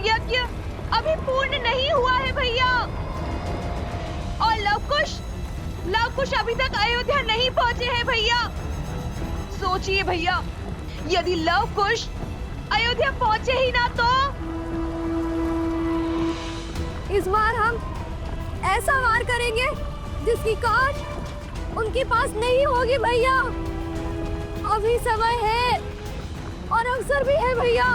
यज्ञ अभी पूर्ण नहीं हुआ है भैया। और लव कुश अभी तक अयोध्या नहीं पहुंचे हैं भैया। सोचिए भैया, यदि लव कुश अयोध्या पहुंचे ही ना तो इस बार हम ऐसा वार करेंगे जिसकी काश उनके पास नहीं होगी भैया। अभी समय है और अवसर भी है भैया।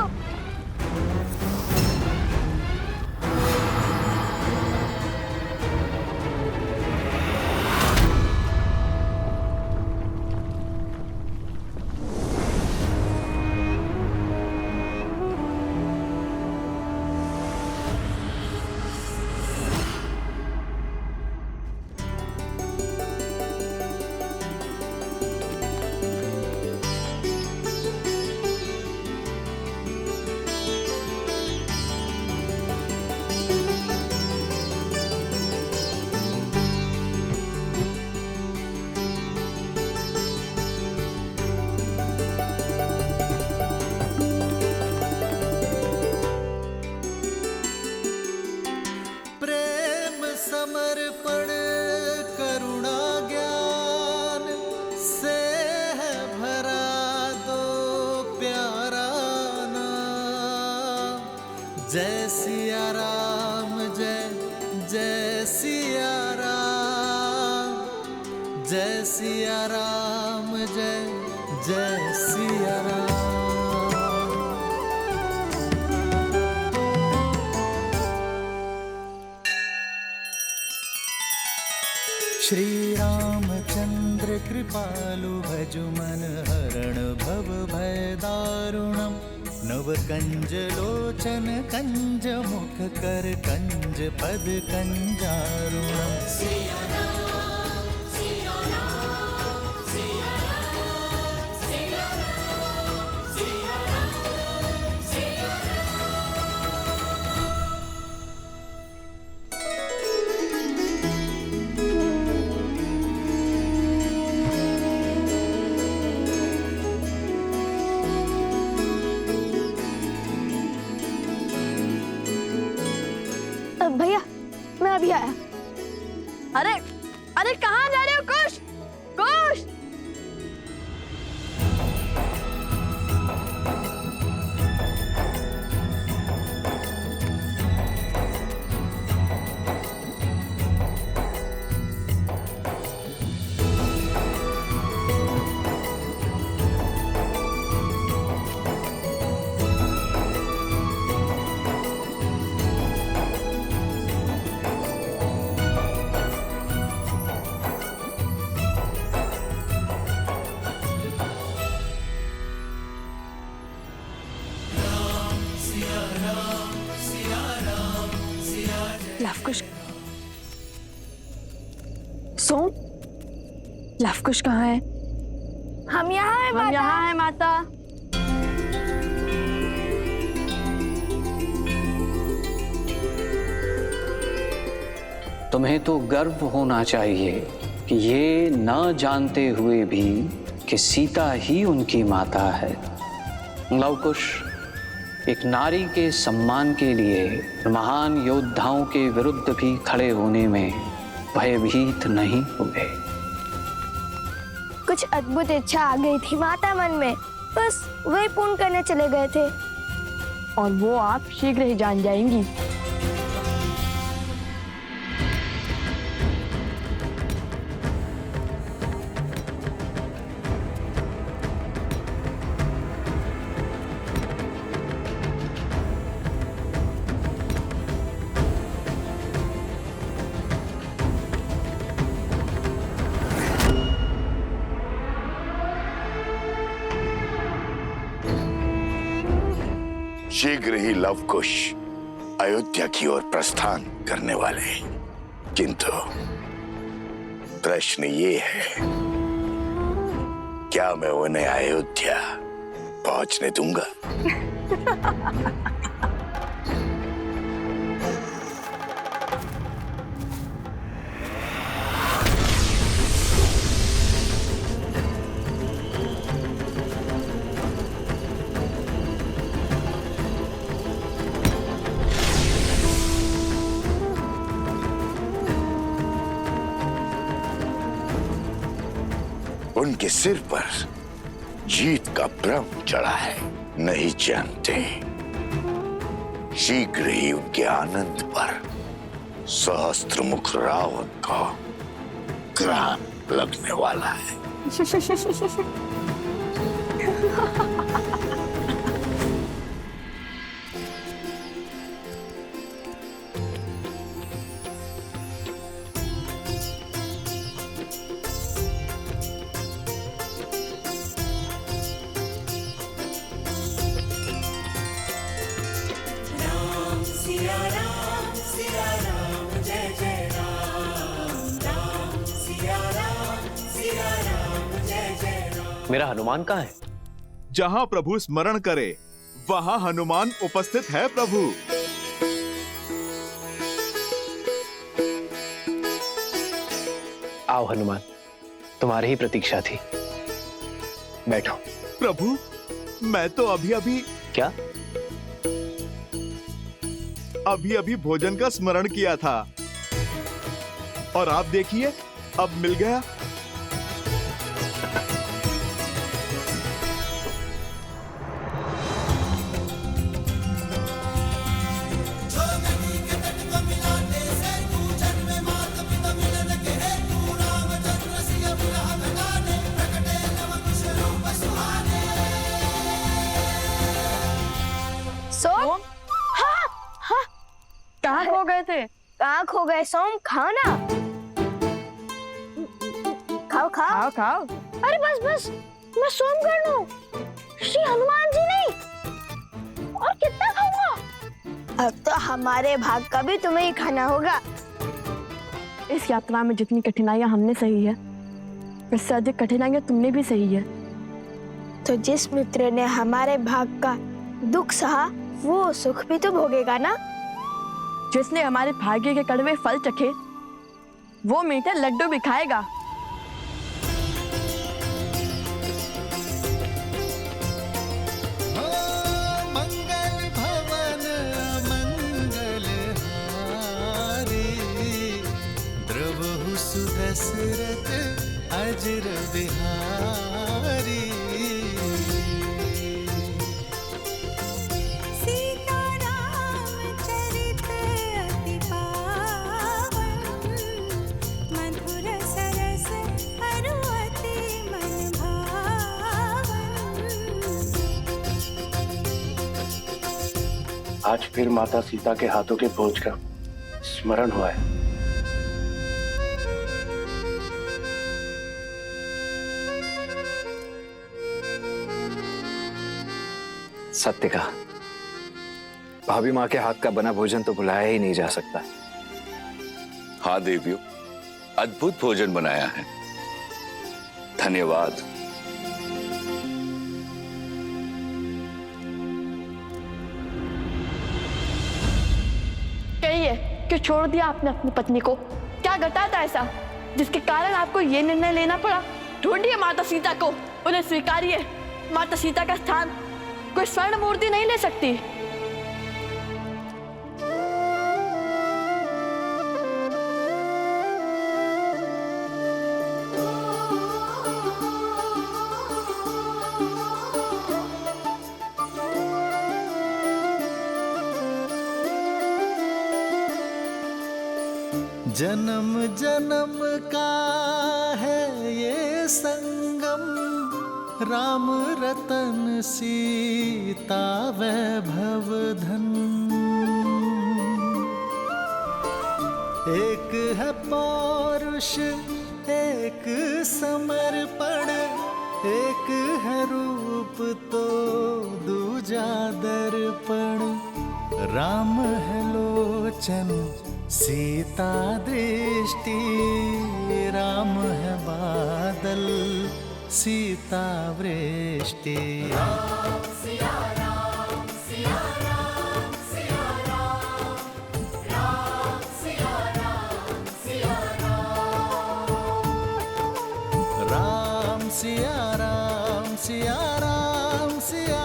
समर्पण करुणा ज्ञान से है भरा दो प्यारा नाम। जय सिया राम, जय जय सिया राम, जय सिया राम, जय जय सिया राम। श्री रामचंद्र कृपालु भजु मन हरण भव भय दारुणम। नव कंज लोचन कंज मुख कर कंज पद कंजारुणम। भैया मैं अभी आया। अरे अरे कहाँ जा रहे हो कुश? कुश! लवकुश, सोम, लवकुश कहाँ है? हम यहाँ हैं माता। हम यहाँ हैं माता। तुम्हें तो गर्व होना चाहिए कि ये न जानते हुए भी कि सीता ही उनकी माता है। लवकुश एक नारी के सम्मान के लिए महान योद्धाओं के विरुद्ध भी खड़े होने में भयभीत नहीं हुए। कुछ अद्भुत इच्छा आ गई थी माता मन में, बस वही पूर्ण करने चले गए थे। और वो आप शीघ्र ही जान जाएंगी। शीघ्र ही लवकुश अयोध्या की ओर प्रस्थान करने वाले हैं, किंतु प्रश्न ये है, क्या मैं उन्हें अयोध्या पहुंचने दूंगा? उनके सिर पर जीत का भ्रम चढ़ा है, नहीं जानते शीघ्र ही उनके आनंद पर सहस्त्रमुख रावण का ग्राम लगने वाला है। मेरा हनुमान कहाँ है? जहाँ प्रभु स्मरण करे वहाँ हनुमान उपस्थित है प्रभु। आओ हनुमान, तुम्हारी ही प्रतीक्षा थी। बैठो। प्रभु, मैं तो अभी क्या? अभी भोजन का स्मरण किया था और आप देखिए अब मिल गया। सोम, हाँ, कहाँ खो गए थे? कहाँ खो गए सोम? खाओ ना, खाओ। अरे बस, मैं सोम कर लूं, श्री हनुमान जी नहीं। और कितना खाऊंगा? अब तो हमारे भाग का भी तुम्हें ही खाना होगा। इस यात्रा में जितनी कठिनाइयां हमने सही है, इससे अधिक कठिनाइयां तुमने भी सही है। तो जिस मित्र ने हमारे भाग का दुख सहा, वो सुख भी तो भोगेगा ना। जिसने हमारे भाग्य के कड़वे फल चखे, वो मीठे लड्डू भी खाएगा। मंगल भवन अमंगल हारी, द्रवहु सुदशरथ अजर बिहारी। आज फिर माता सीता के हाथों के भोज का स्मरण हुआ है। सत्य कहा, भाभी माँ के हाथ का बना भोजन तो भुलाया ही नहीं जा सकता। हाँ देवियों, अद्भुत भोजन बनाया है, धन्यवाद। कि छोड़ दिया आपने अपनी पत्नी को? क्या घटा था ऐसा जिसके कारण आपको ये निर्णय लेना पड़ा? ढूंढिए माता सीता को, उन्हें स्वीकारिए। माता सीता का स्थान कोई स्वर्ण मूर्ति नहीं ले सकती। जन्म जन्म का है ये संगम, राम रतन सीता वैभव धन। एक है पौरुष एक समर्पण, एक है रूप तो दूजा दर्पण। राम है लोचन सीता दृष्टि, राम है बादल सीता वृष्टि। राम सिया राम सिया राम सिया राम, राम सिया राम सिया राम। सिया राम सिया राम सिया राम सिया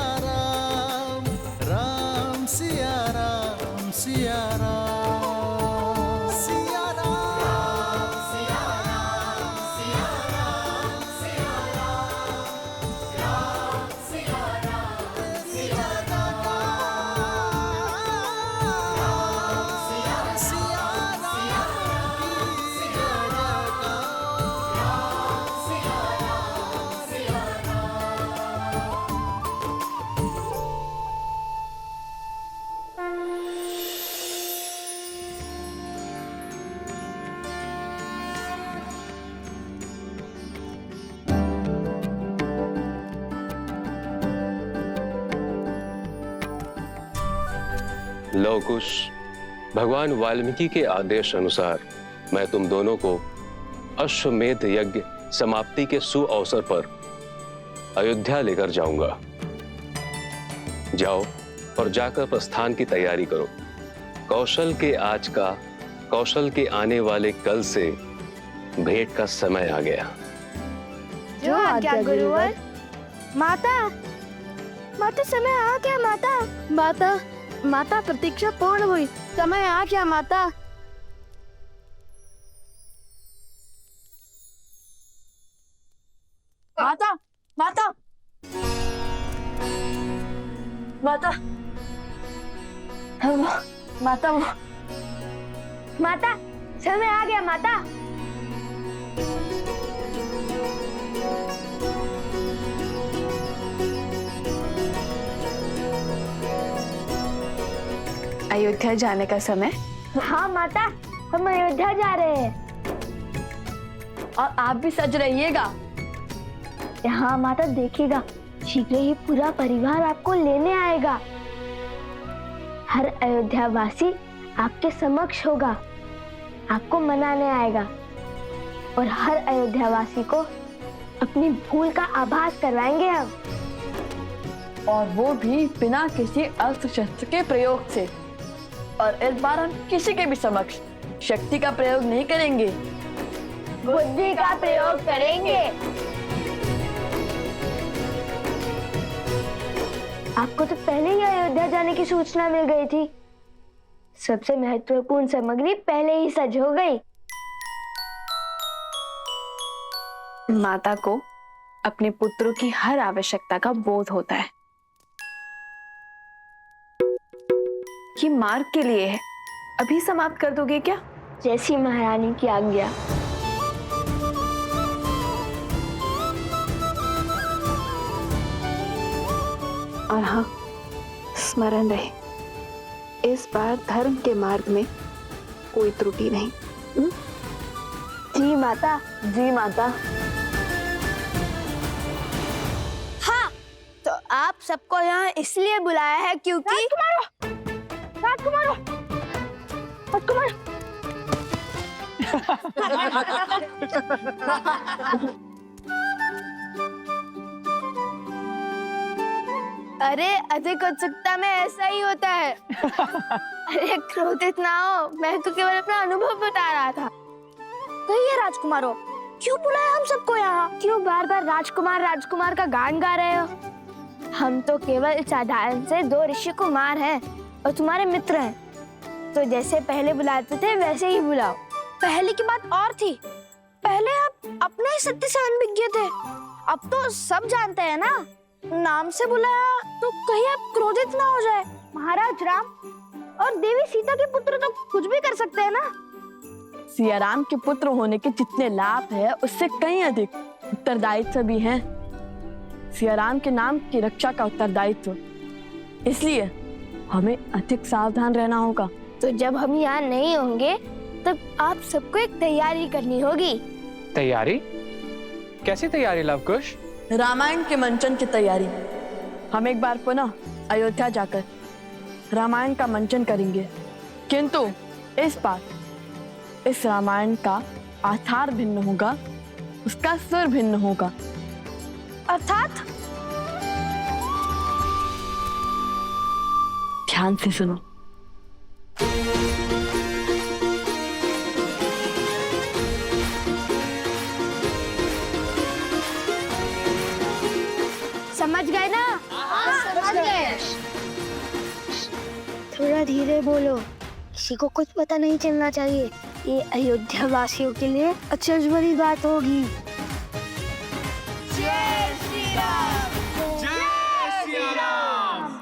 लव कुश, भगवान वाल्मीकि के आदेश अनुसार मैं तुम दोनों को अश्वमेध यज्ञ समाप्ति के सुअवसर पर अयोध्या लेकर जाऊंगा। जाओ और जाकर प्रस्थान की तैयारी करो। कौशल के आज का, कौशल के आने वाले कल से भेंट का समय आ गया। जो आज्ञा गुरुवर। माता, माता समय आ गया माता। माता, माता प्रतीक्षा पूर्ण हुई, समय आ गया माता। माता, माता, माता, माता, माता, समय आ गया माता। अयोध्या जाने का समय? हाँ माता, हम अयोध्या जा रहे हैं। और आप भी सज रहिएगा। हाँ माता, देखिएगा शीघ्र ही पूरा परिवार आपको लेने आएगा। हर अयोध्या वासी आपके समक्ष होगा, आपको मनाने आएगा और हर अयोध्या वासी को अपनी भूल का आभास करवाएंगे हम। और वो भी बिना किसी अस्त्र शस्त्र के प्रयोग से। और इस बार हम किसी के भी समक्ष शक्ति का प्रयोग नहीं करेंगे, बुद्धि का प्रयोग करेंगे। आपको तो पहले ही अयोध्या जाने की सूचना मिल गई थी। सबसे महत्वपूर्ण सामग्री पहले ही सज हो गई। माता को अपने पुत्रों की हर आवश्यकता का बोध होता है। ये मार्ग के लिए है, अभी समाप्त कर दोगे क्या? जैसी महारानी की आज्ञा। और हाँ, स्मरण रहे, इस बार धर्म के मार्ग में कोई त्रुटि नहीं। जी माता। जी माता। हाँ, तो आप सबको यहाँ इसलिए बुलाया है क्योंकि राजकुमार, अरे अधिक उत्सुकता में ऐसा ही होता है। अरे क्रोधित ना हो, मैं तो केवल अपना अनुभव बता रहा था। कहिए राजकुमारों, क्यों बुलाया हम सबको यहाँ? क्यों बार बार राजकुमार राजकुमार का गान गा रहे हो? हम तो केवल साधारण से 2 ऋषि कुमार हैं और तुम्हारे मित्र हैं। तो जैसे पहले बुलाते थे वैसे ही बुलाओ। पहले की बात और थी, पहले आप अपने ही सत्य से अनभिज्ञ थे, अब तो सब जानते हैं ना। नाम से बुलाया तो कहीं आप क्रोधित ना हो जाए। महाराज राम और देवी सीता के पुत्र तो कुछ भी कर सकते हैं ना। सिया राम के पुत्र होने के जितने लाभ है उससे कहीं अधिक उत्तरदायित्व भी हैं। सिया राम के नाम की रक्षा का उत्तरदायित्व, इसलिए हमें अधिक सावधान रहना होगा। तो जब हम यहाँ नहीं होंगे तब आप सबको एक तैयारी करनी होगी। तैयारी? कैसी तैयारी लवकुश? रामायण के मंचन की तैयारी। हम एक बार पुनः अयोध्या जाकर रामायण का मंचन करेंगे, किंतु इस बार इस रामायण का आधार भिन्न होगा, उसका सुर भिन्न होगा। अर्थात? ध्यान से सुनो। समझ गए ना? समझ गए। थोड़ा धीरे बोलो, किसी को कुछ पता नहीं चलना चाहिए। ये अयोध्या वासियों के लिए अचरज भरी बात होगी। जय श्री राम। जय श्री राम।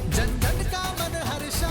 जन जन का मन हर्षा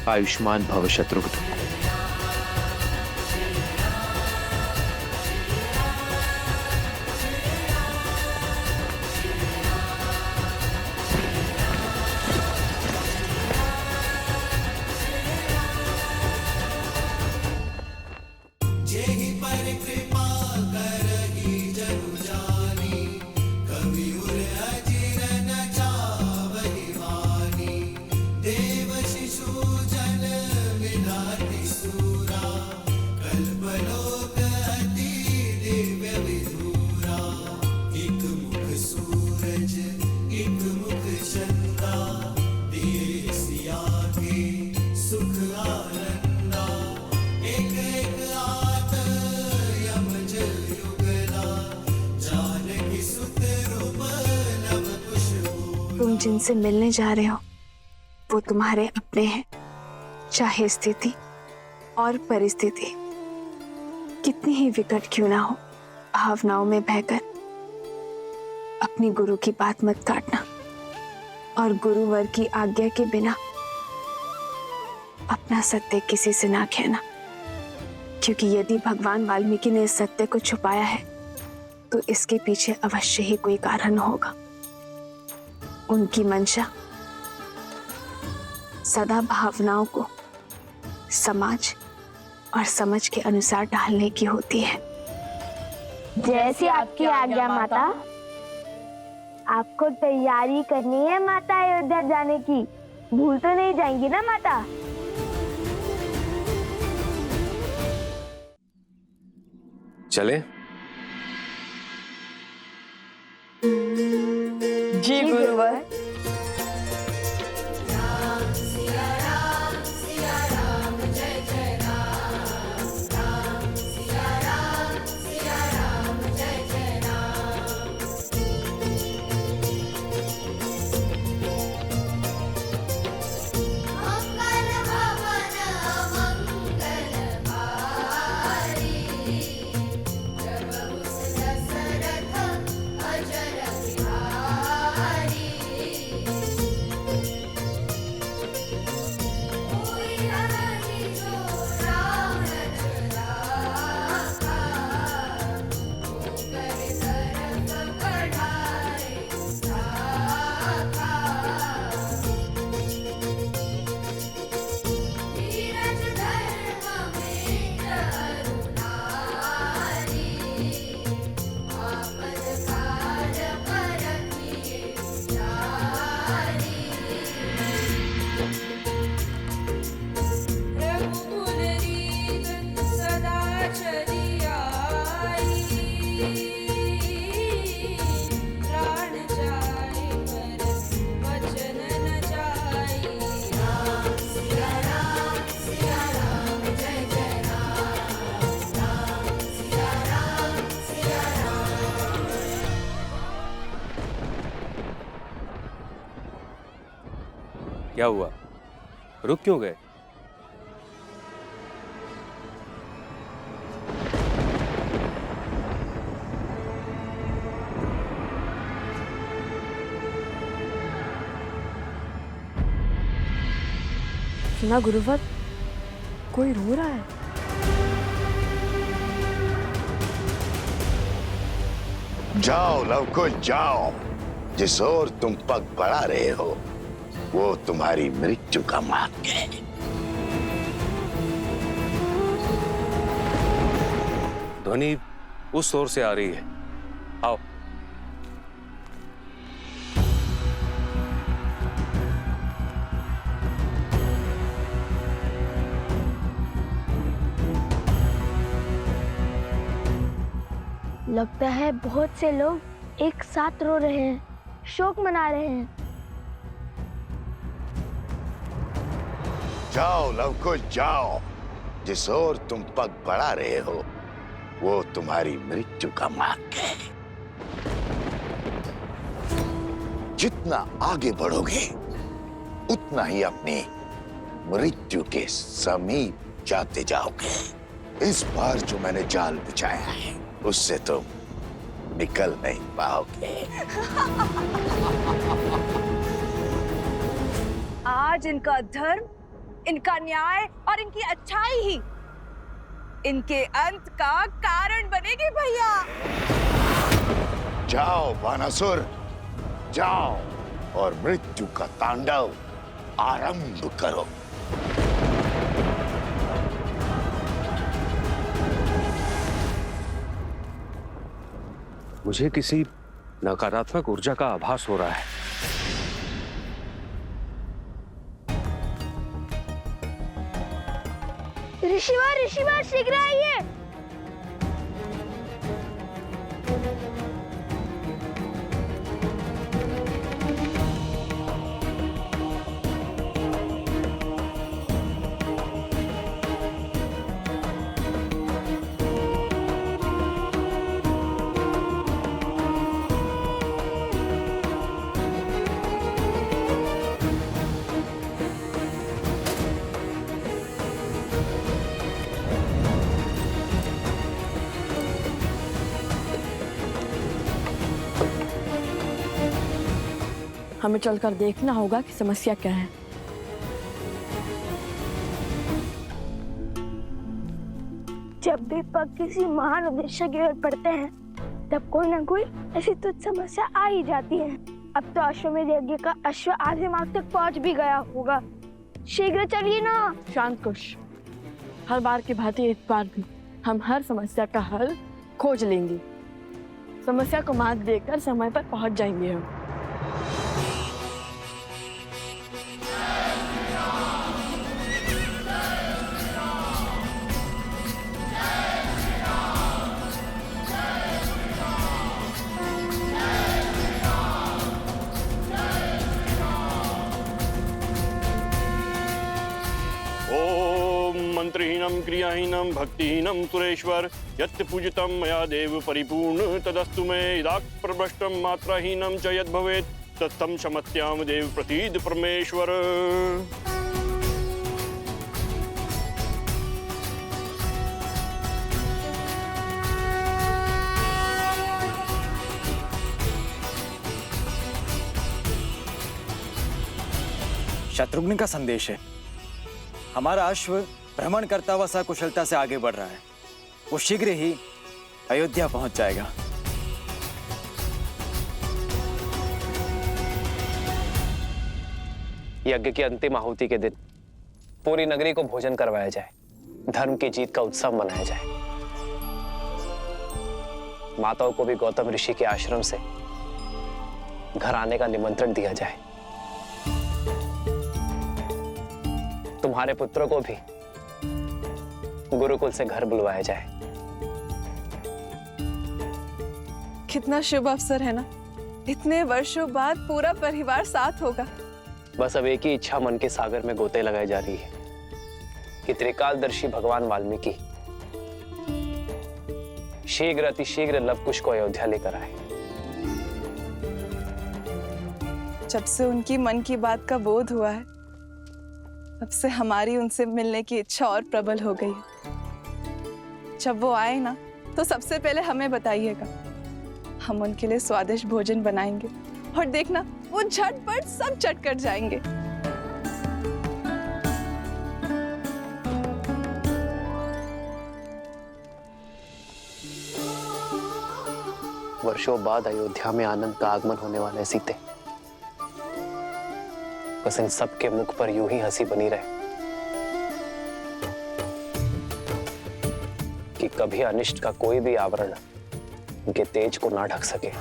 आयुष्मान भव शत्रुघ्न। तुम जिनसे मिलने जा रहे हो वो तुम्हारे अपने हैं, चाहे स्थिति और परिस्थिति कितनी ही विकट क्यों ना हो। भावनाओं में बहकर अपनी गुरु की बात मत काटना और गुरुवर की आज्ञा के बिना अपना सत्य किसी से ना कहना, क्योंकि यदि भगवान वाल्मीकि ने इस सत्य को छुपाया है तो इसके पीछे अवश्य ही कोई कारण होगा। उनकी मंशा सदा भावनाओं को समाज और समझ के अनुसार ढालने की होती है। जैसी आपकी आज्ञा माता। आपको तैयारी करनी है माता अयोध्या जाने की, भूल तो नहीं जाएंगी ना माता? चले? जी गुरुवर। क्या हुआ? रुक क्यों गए? सुना गुरुवर, कोई रो रहा है। जाओ लवकुश जाओ, जिस ओर तुम पग बढ़ा रहे हो वो तुम्हारी मृत्यु का मार्ग है। ध्वनि उस ओर से आ रही है, आओ। लगता है बहुत से लोग एक साथ रो रहे हैं, शोक मना रहे हैं। जाओ लवकुश जाओ, जिस ओर तुम पग बढ़ा रहे हो वो तुम्हारी मृत्यु का मार्ग है। जितना आगे बढ़ोगे उतना ही अपनी मृत्यु के समीप जाते जाओगे। इस बार जो मैंने जाल बिछाया है उससे तुम निकल नहीं पाओगे। आज इनका धर्म इनका न्याय और इनकी अच्छाई ही इनके अंत का कारण बनेगी भैया। जाओ बानासुर, जाओ और मृत्यु का तांडव आरंभ करो। मुझे किसी नकारात्मक ऊर्जा का आभास हो रहा है। ऋषिवर शीघ्र आइए। हमें चलकर देखना होगा कि समस्या क्या है। जब भी पग किसी महान उद्देश्य की ओर पड़ते हैं तब कोई ना कोई ऐसी तुच्छ समस्या आ ही जाती है। अब तो अश्वमेध यज्ञ का अश्व आधे मार्ग तक पहुंच भी गया होगा। शीघ्र चलिए ना। शांत कुश, हर बार की भांति इस बार भी हम हर समस्या का हल खोज लेंगे। समस्या को मात देकर समय पर पहुंच जाएंगे हम। मंत्रहीनम क्रियाहीनम भक्तिहीनम सुरेश्वर यत् पूजितम मया देव परिपूर्ण तदस्तु मे यदाक् प्रभ्रष्टम मात्राहीनम च यद् भवेत् तत्तं क्षमत्याम देव प्रसीद परमेश्वर। शत्रुघ्न का संदेश है। हमारा अश्व भ्रमण करता हुआ सकुशलता से आगे बढ़ रहा है। वो शीघ्र ही अयोध्या पहुंच जाएगा। यज्ञ की अंतिम आहुति के दिन पूरी नगरी को भोजन करवाया जाए, धर्म की जीत का उत्सव मनाया जाए। माताओं को भी गौतम ऋषि के आश्रम से घर आने का निमंत्रण दिया जाए। तुम्हारे पुत्रों को भी गुरुकुल से घर बुलवाया जाए। कितना शुभ अवसर है ना, इतने वर्षों बाद पूरा परिवार साथ होगा। बस अब एक ही इच्छा मन के सागर में गोते लगाई जा रही है कि त्रिकालदर्शी भगवान वाल्मीकि शीघ्र अतिशीघ्र लवकुश को अयोध्या लेकर आए। जब से उनकी मन की बात का बोध हुआ है तब से हमारी उनसे मिलने की इच्छा और प्रबल हो गई है। जब वो आए ना तो सबसे पहले हमें बताइएगा, हम उनके लिए स्वादिष्ट भोजन बनाएंगे और देखना वो झटपट सब चट कर जाएंगे। वर्षों बाद अयोध्या में आनंद का आगमन होने वाला है सीते। बस इन सबके मुख पर यूं ही हंसी बनी रहे कि कभी अनिष्ट का कोई भी आवरण उनके तेज को ना ढक सके।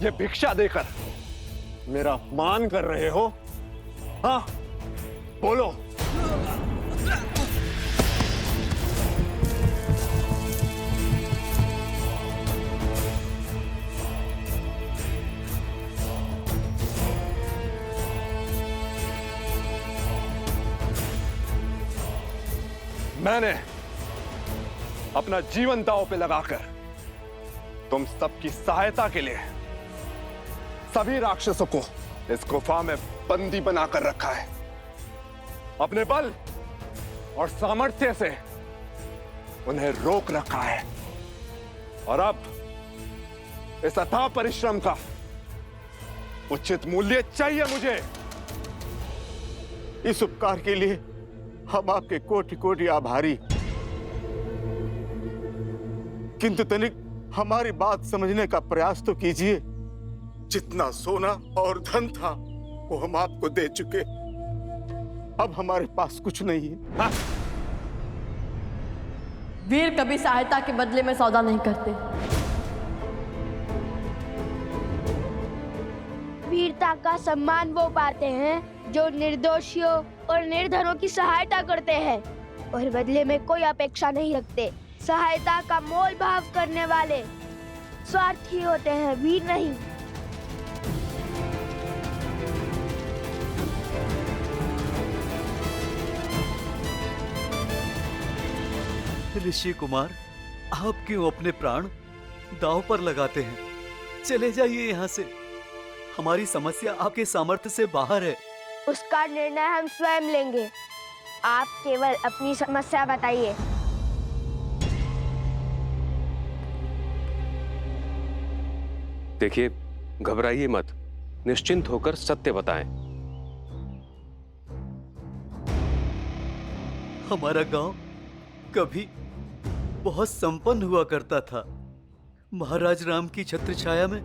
ये भिक्षा देकर मेरा अपमान कर रहे हो? हाँ, बोलो। मैंने अपना जीवन दांव पे लगाकर तुम सबकी सहायता के लिए सभी राक्षसों को इस गुफा में बंदी बनाकर रखा है। अपने बल और सामर्थ्य से उन्हें रोक रखा है और अब इस अथाह परिश्रम का उचित मूल्य चाहिए मुझे। इस उपकार के लिए हम आपके कोटि कोटि आभारी, किंतु तनिक हमारी बात समझने का प्रयास तो कीजिए। जितना सोना और धन था वो हम आपको दे चुके, अब हमारे पास कुछ नहीं है। हाँ? वीर कभी सहायता के बदले में सौदा नहीं करते। वीरता का सम्मान वो पाते हैं जो निर्दोषियों और निर्धनों की सहायता करते हैं और बदले में कोई अपेक्षा नहीं रखते। सहायता का मोल भाव करने वाले स्वार्थी होते हैं, वीर नहीं। ऋषि कुमार, आप क्यों अपने प्राण दांव पर लगाते हैं? चले जाइए यहाँ से। हमारी समस्या आपके सामर्थ्य से बाहर है। उसका निर्णय हम स्वयं लेंगे। आप केवल अपनी समस्या बताइए। देखिए, घबराइए मत, निश्चिंत होकर सत्य बताएं। हमारा गांव कभी बहुत संपन्न हुआ करता था। महाराज राम की छत्र छाया में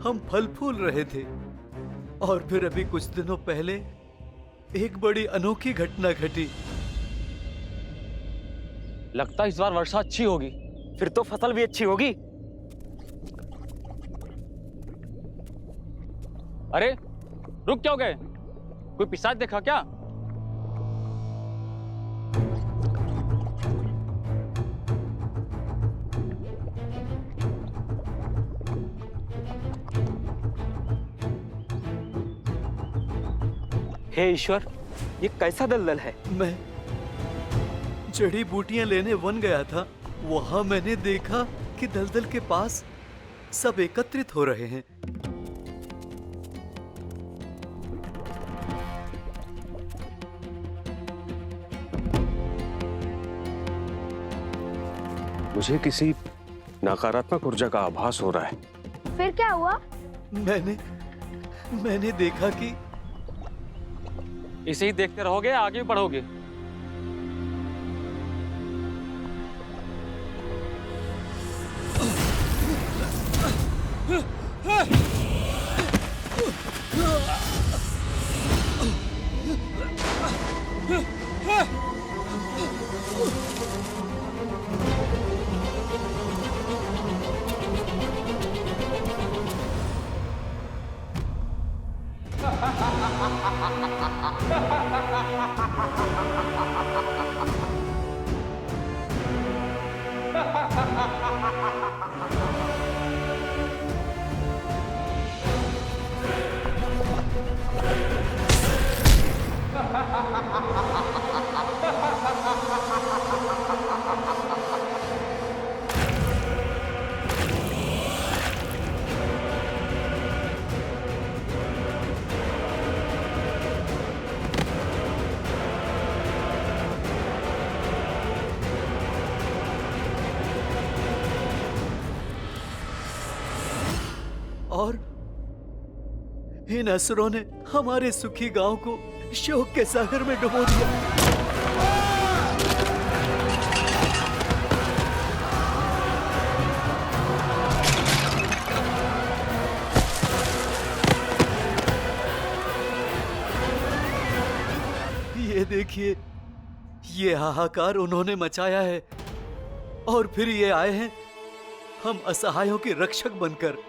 हम फल फूल रहे थे और फिर अभी कुछ दिनों पहले एक बड़ी अनोखी घटना घटी। लगता है इस बार वर्षा अच्छी होगी, फिर तो फसल भी अच्छी होगी। अरे रुक क्यों गए? कोई पिशाच देखा क्या? हे ईश्वर, ये कैसा दलदल है? मैं जड़ी बूटियां लेने वन गया था। वहां मैंने देखा कि दलदल के पास सब एकत्रित हो रहे हैं। मुझे किसी नकारात्मक ऊर्जा का आभास हो रहा है। फिर क्या हुआ? मैंने देखा कि इसे ही देखते रहोगे, आगे बढ़ोगे? और इन असुरों ने हमारे सुखी गांव को शोक के सागर में डुबो दिया। ये देखिए, ये हाहाकार उन्होंने मचाया है और फिर ये आए हैं हम असहायों के रक्षक बनकर।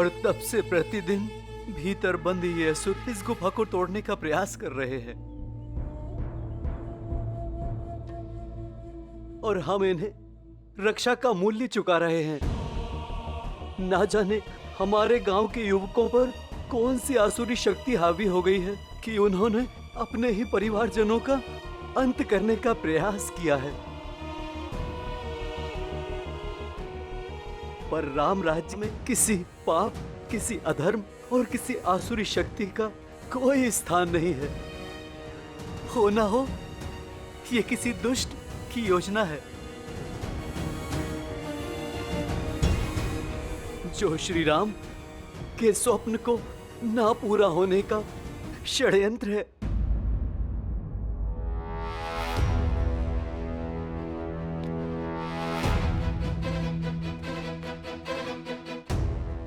और तब से प्रतिदिन भीतर बंद ये असुर इस गुफा को तोड़ने का प्रयास कर रहे हैं और हम इन्हें रक्षा का मूल्य चुका रहे हैं। ना जाने हमारे गांव के युवकों पर कौन सी आसुरी शक्ति हावी हो गई है कि उन्होंने अपने ही परिवारजनों का अंत करने का प्रयास किया है। पर राम राज्य में किसी पाप, किसी अधर्म और किसी आसुरी शक्ति का कोई स्थान नहीं है। हो ना हो ये किसी दुष्ट की योजना है जो श्री राम के स्वप्न को ना पूरा होने का षड्यंत्र है।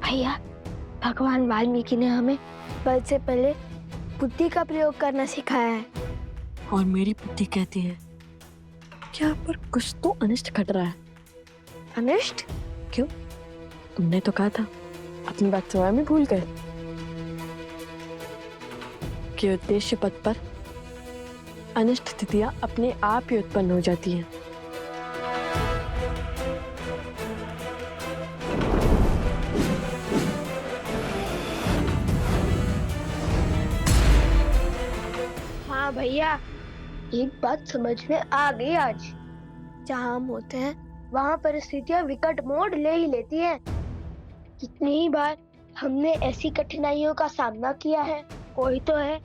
भैया, भगवान वाल्मीकि ने हमें बल से पहले बुद्धि का प्रयोग करना सिखाया है। और मेरी बुद्धि कहती है कि यहाँ पर कुछ तो अनिष्ट घट रहा है। अनिष्ट? क्यों? तुमने तो कहा था, अपनी बात स्वयं ही भूल गए कि उद्देश्य पथ पर अनिष्ट स्थितियां अपने आप ही उत्पन्न हो जाती हैं। हाँ भैया, एक बात समझ में आ गई आज। जहाँ हम होते हैं वहाँ परिस्थितियाँ विकट मोड़ ले ही लेती हैं। कितनी ही बार हमने ऐसी कठिनाइयों का सामना किया है, कोई तो है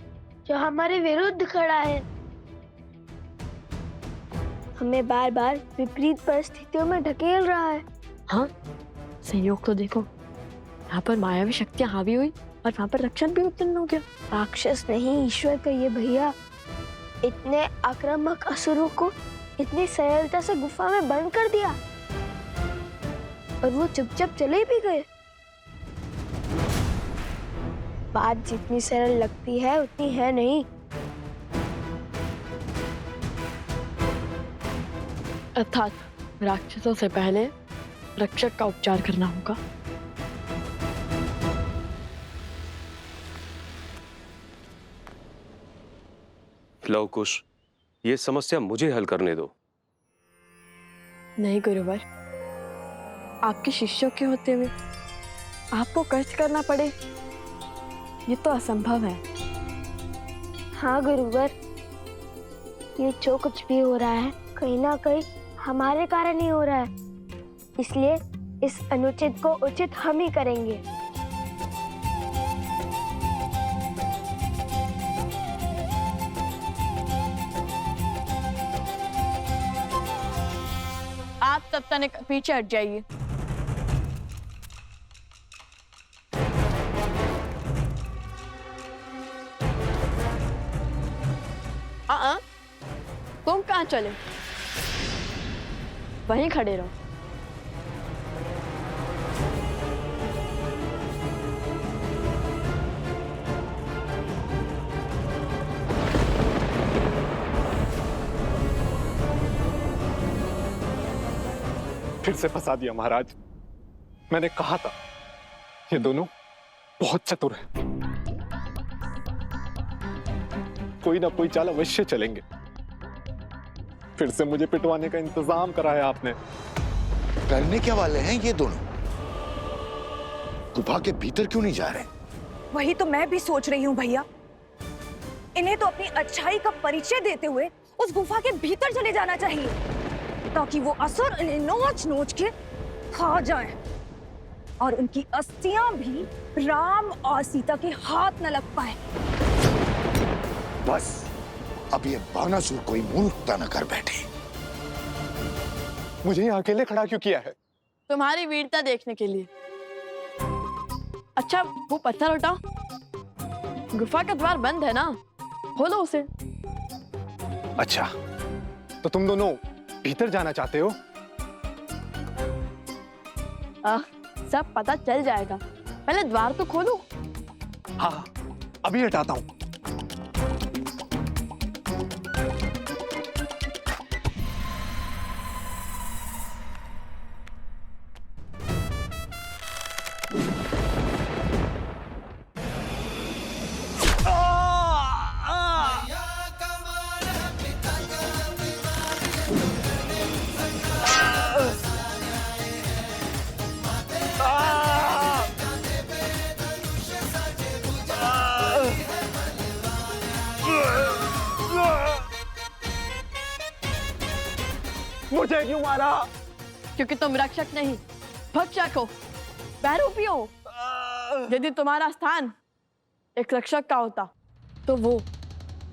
जो हमारे विरुद्ध खड़ा है। हमें बार बार विपरीत परिस्थितियों में ढकेल रहा है। हाँ, संयोग तो देखो, यहाँ पर मायावी शक्तियाँ हावी हुई और वहाँ पर रक्षण भी उत्पन्न हो गया। राक्षस नहीं, ईश्वर कहिए भैया। इतने आक्रामक असुरों को इतनी सरलता से गुफा में बंद कर दिया और वो चुपचाप चले भी गए। बात जितनी सरल लगती है उतनी है नहीं। अर्थात राक्षसों से पहले रक्षक का उपचार करना होगा। लव कुश, ये समस्या मुझे हल करने दो। नहीं गुरुवर, आपके शिष्यों के होते हुए आपको कष्ट करना पड़े, ये तो असंभव है। हाँ गुरुवर, ये जो कुछ भी हो रहा है कहीं ना कहीं हमारे कारण ही हो रहा है, इसलिए इस अनुचित को उचित हम ही करेंगे। आप तब तक पीछे हट जाइए। तुम कहाँ चले? वहीं खड़े रहो। फिर से फंसा दिया महाराज। मैंने कहा था ये दोनों बहुत चतुर हैं। कोई ना कोई चाल अवश्य चलेंगे। फिर से मुझे पिटवाने का इंतजाम कराया आपने। करने क्या वाले हैं ये दोनों? गुफा के भीतर क्यों नहीं जा रहे? वही तो मैं भी सोच रही हूँ भैया। इन्हें तो अपनी अच्छाई का परिचय देते हुए उस गुफा के भीतर चले जाना चाहिए, ताकि वो असुर इन्हें नोच नोच के खा जाएं और उनकी अस्थियां भी राम और सीता के हाथ न लग पाए। बस अब ये बानासुर कोई मूर्खता न कर बैठे। मुझे यहाँ अकेले खड़ा क्यों किया है? तुम्हारी वीरता देखने के लिए। अच्छा, वो पत्थर उठाओ। गुफा का द्वार बंद है ना, खोलो उसे। अच्छा, तो तुम दोनों भीतर जाना चाहते हो? सब पता चल जाएगा, पहले द्वार तो खोलो। हाँ, अभी हटाता हूँ। क्यों मारा? क्योंकि तुम रक्षक नहीं, भक्षक हो, बहरूपी हो। यदि तुम्हारा स्थान एक रक्षक का होता तो वो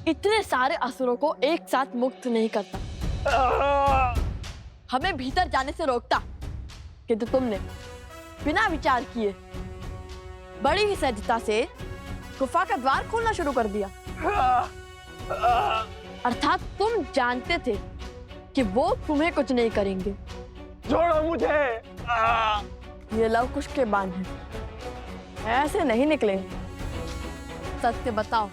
इतने सारे असुरों को एक साथ मुक्त नहीं करता, हमें भीतर जाने से रोकता। किंतु तुमने बिना विचार किए बड़ी ही सहजता से गुफा का द्वार खोलना शुरू कर दिया। अर्थात तुम जानते थे कि वो तुम्हें कुछ नहीं करेंगे। छोड़ो मुझे। ये लवकुश के बाण हैं, ऐसे नहीं निकले। सत्य बताओ,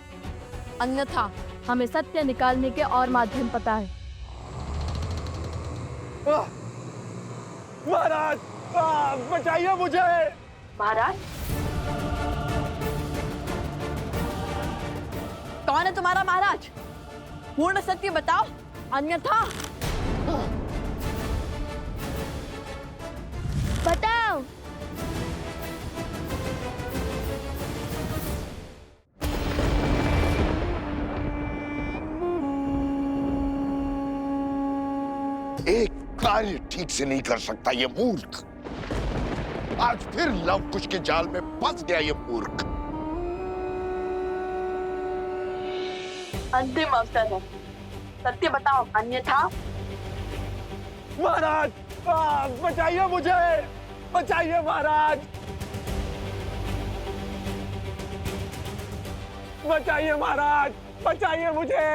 अन्यथा हमें सत्य निकालने के और माध्यम पता है। महाराज, बचाइए मुझे। महाराज, कौन है तुम्हारा महाराज? पूर्ण सत्य बताओ, अन्यथा। बताओ। एक कार्य ठीक से नहीं कर सकता ये मूर्ख। आज फिर लवकुश के जाल में फंस गया ये मूर्ख। अंतिम अवसर है, सत्य बताओ, अन्यथा। महाराज, बचाइए मुझे, बचाइए महाराज, बचाइए महाराज, बचाइए मुझे।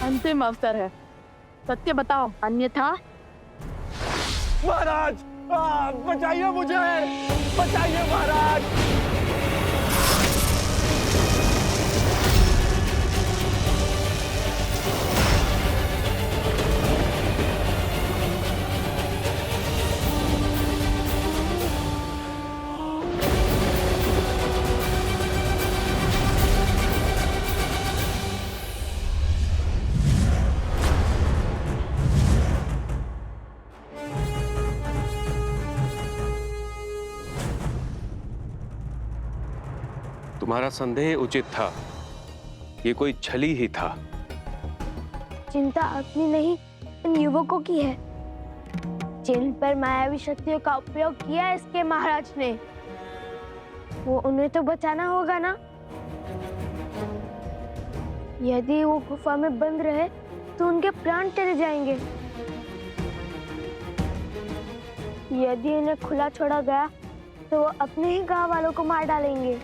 अंतिम अवसर है, सत्य बताओ, अन्यथा। महाराज, बचाइए मुझे, बचाइए महाराज। तुम्हारा संदेह उचित था, ये कोई छली ही था। चिंता अपनी नहीं, इन युवकों की है जिन पर मायावी शक्तियों का उपयोग किया इसके महाराज ने। वो उन्हें तो बचाना होगा ना। यदि वो गुफा में बंद रहे तो उनके प्राण चले जाएंगे। यदि इन्हें खुला छोड़ा गया तो वो अपने ही गांव वालों को मार डालेंगे।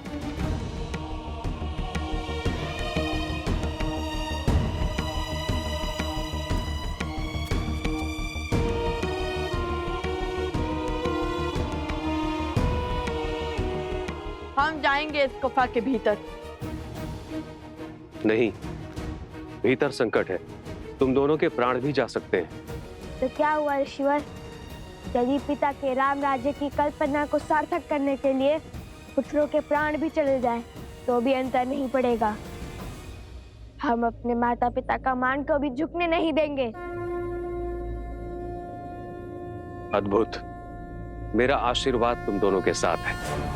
हम जाएंगे इस गुफा के भीतर। नहीं, भीतर संकट है, तुम दोनों के प्राण भी जा सकते हैं। तो क्या हुआ ऋषिवर? यदि पिता के राम राज्य की कल्पना को सार्थक करने के लिए पुत्रों के प्राण भी चले जाएं, तो भी अंतर नहीं पड़ेगा। हम अपने माता पिता का मान को भी झुकने नहीं देंगे। अद्भुत, मेरा आशीर्वाद तुम दोनों के साथ है।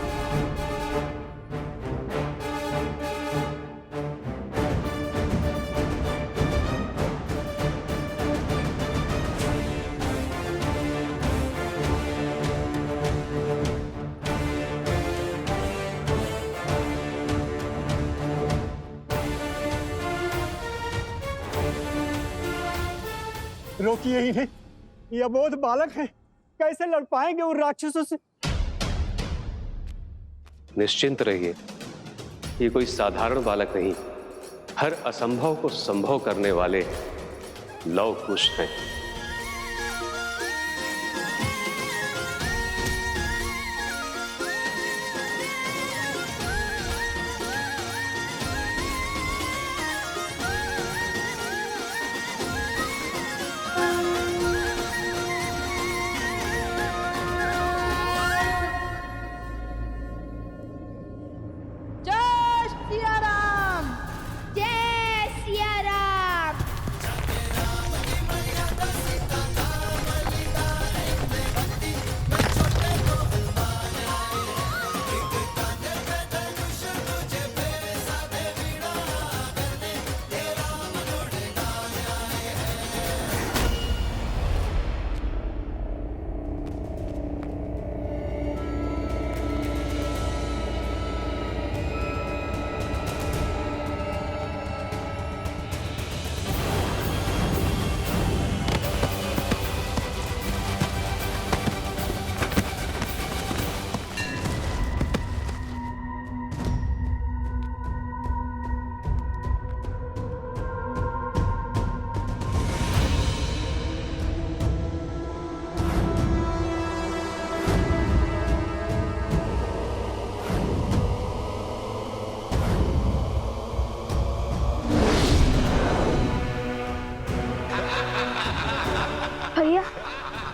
रोकिए इन्हें, ये अबोध बालक हैं, कैसे लड़ पाएंगे उन राक्षसों से? निश्चिंत रहिए, ये कोई साधारण बालक नहीं, हर असंभव को संभव करने वाले लवकुश हैं।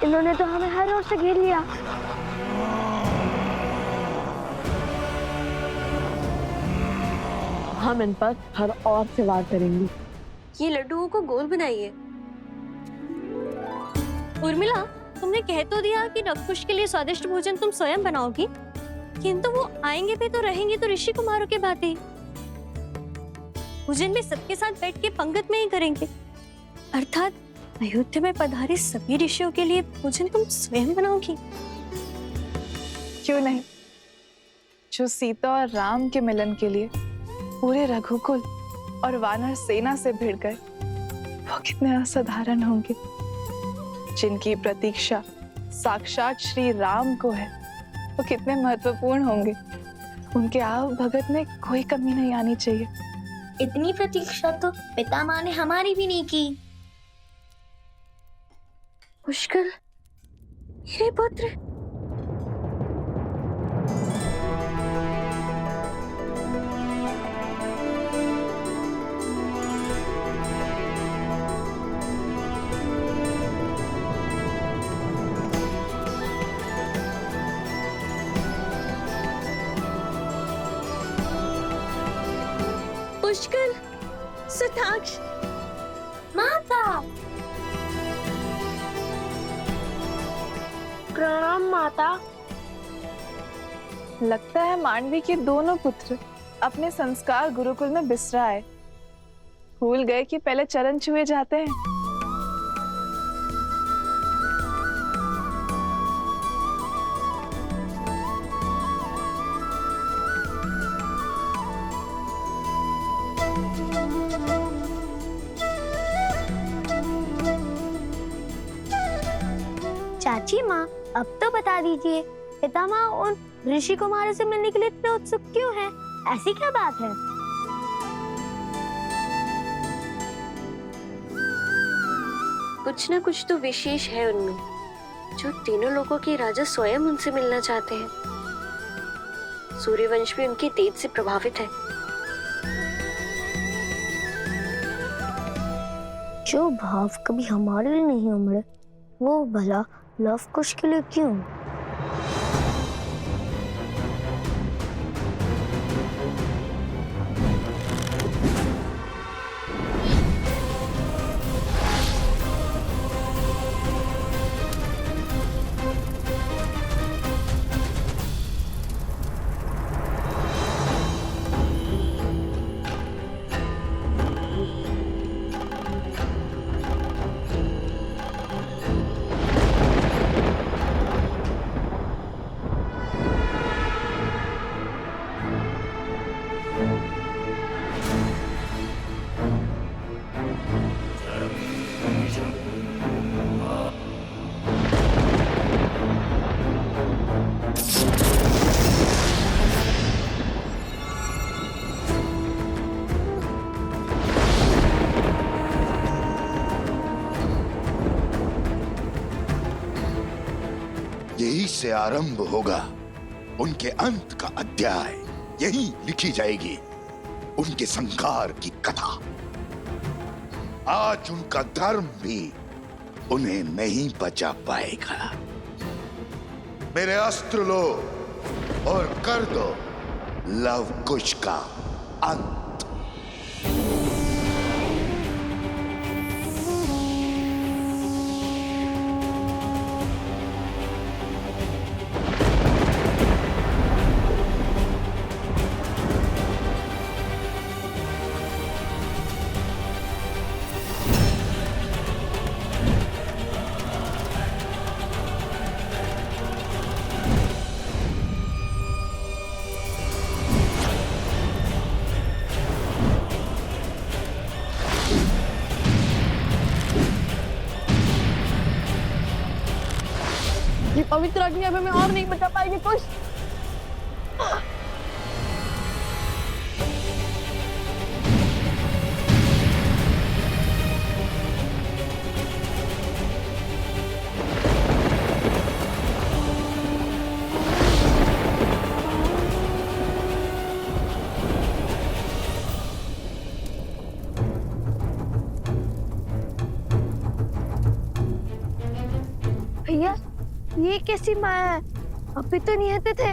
इन्होंने तो हमें हर ओर से घेर लिया। हम इन पर हर और से वार करेंगे। ये लड्डुओं को गोल बनाइए। उर्मिला, तुमने कह तो दिया कि नवकुश के लिए स्वादिष्ट भोजन तुम स्वयं बनाओगी, किंतु वो आएंगे भी तो रहेंगे तो ऋषि कुमारों के भांति। भोजन में सबके साथ बैठ के पंगत में ही करेंगे, अर्थात अयोध्या में पधारे सभी ऋषियों के लिए भोजन तुम स्वयं बनाओगी। क्यों नहीं? जो सीता और राम के मिलन के लिए पूरे रघुकुल और वानर सेना से भिड़ गए, वो कितने असाधारण होंगे। जिनकी प्रतीक्षा साक्षात श्री राम को है, वो कितने महत्वपूर्ण होंगे। उनके आव भगत में कोई कमी नहीं आनी चाहिए। इतनी प्रतीक्षा तो पितामह ने हमारी भी नहीं की। पुष्कर, मेरे पुत्र। पुष्कर, सुताक्ष, माता। प्रणाम माता। लगता है मांडवी के दोनों पुत्र अपने संस्कार गुरुकुल में बिसराए, भूल गए कि पहले चरण छुए जाते हैं। चाची माँ, अब तो बता दीजिए, पितामह उन ऋषि कुमारों से मिलने के लिए इतने उत्सुक क्यों हैं? ऐसी क्या बात है? कुछ न कुछ तो विशेष है उनमें, जो तीनों लोगों के राजा स्वयं उनसे मिलना चाहते हैं। सूर्यवंश भी उनके तेज से प्रभावित है। जो भाव कभी हमारे लिए नहीं उमड़े, वो भला लव कुश के लिए क्यों? यही से आरंभ होगा उनके अंत का अध्याय। यही लिखी जाएगी उनके संहार की कथा। आज उनका धर्म भी उन्हें नहीं बचा पाएगा। मेरे अस्त्र लो और कर दो लव कुश का अंत। ये पवित्र अग्नि अब हमें और नहीं बचा पाएगी कुछ। भैया ये कैसी माया है? अभी तो निहत्ते थे,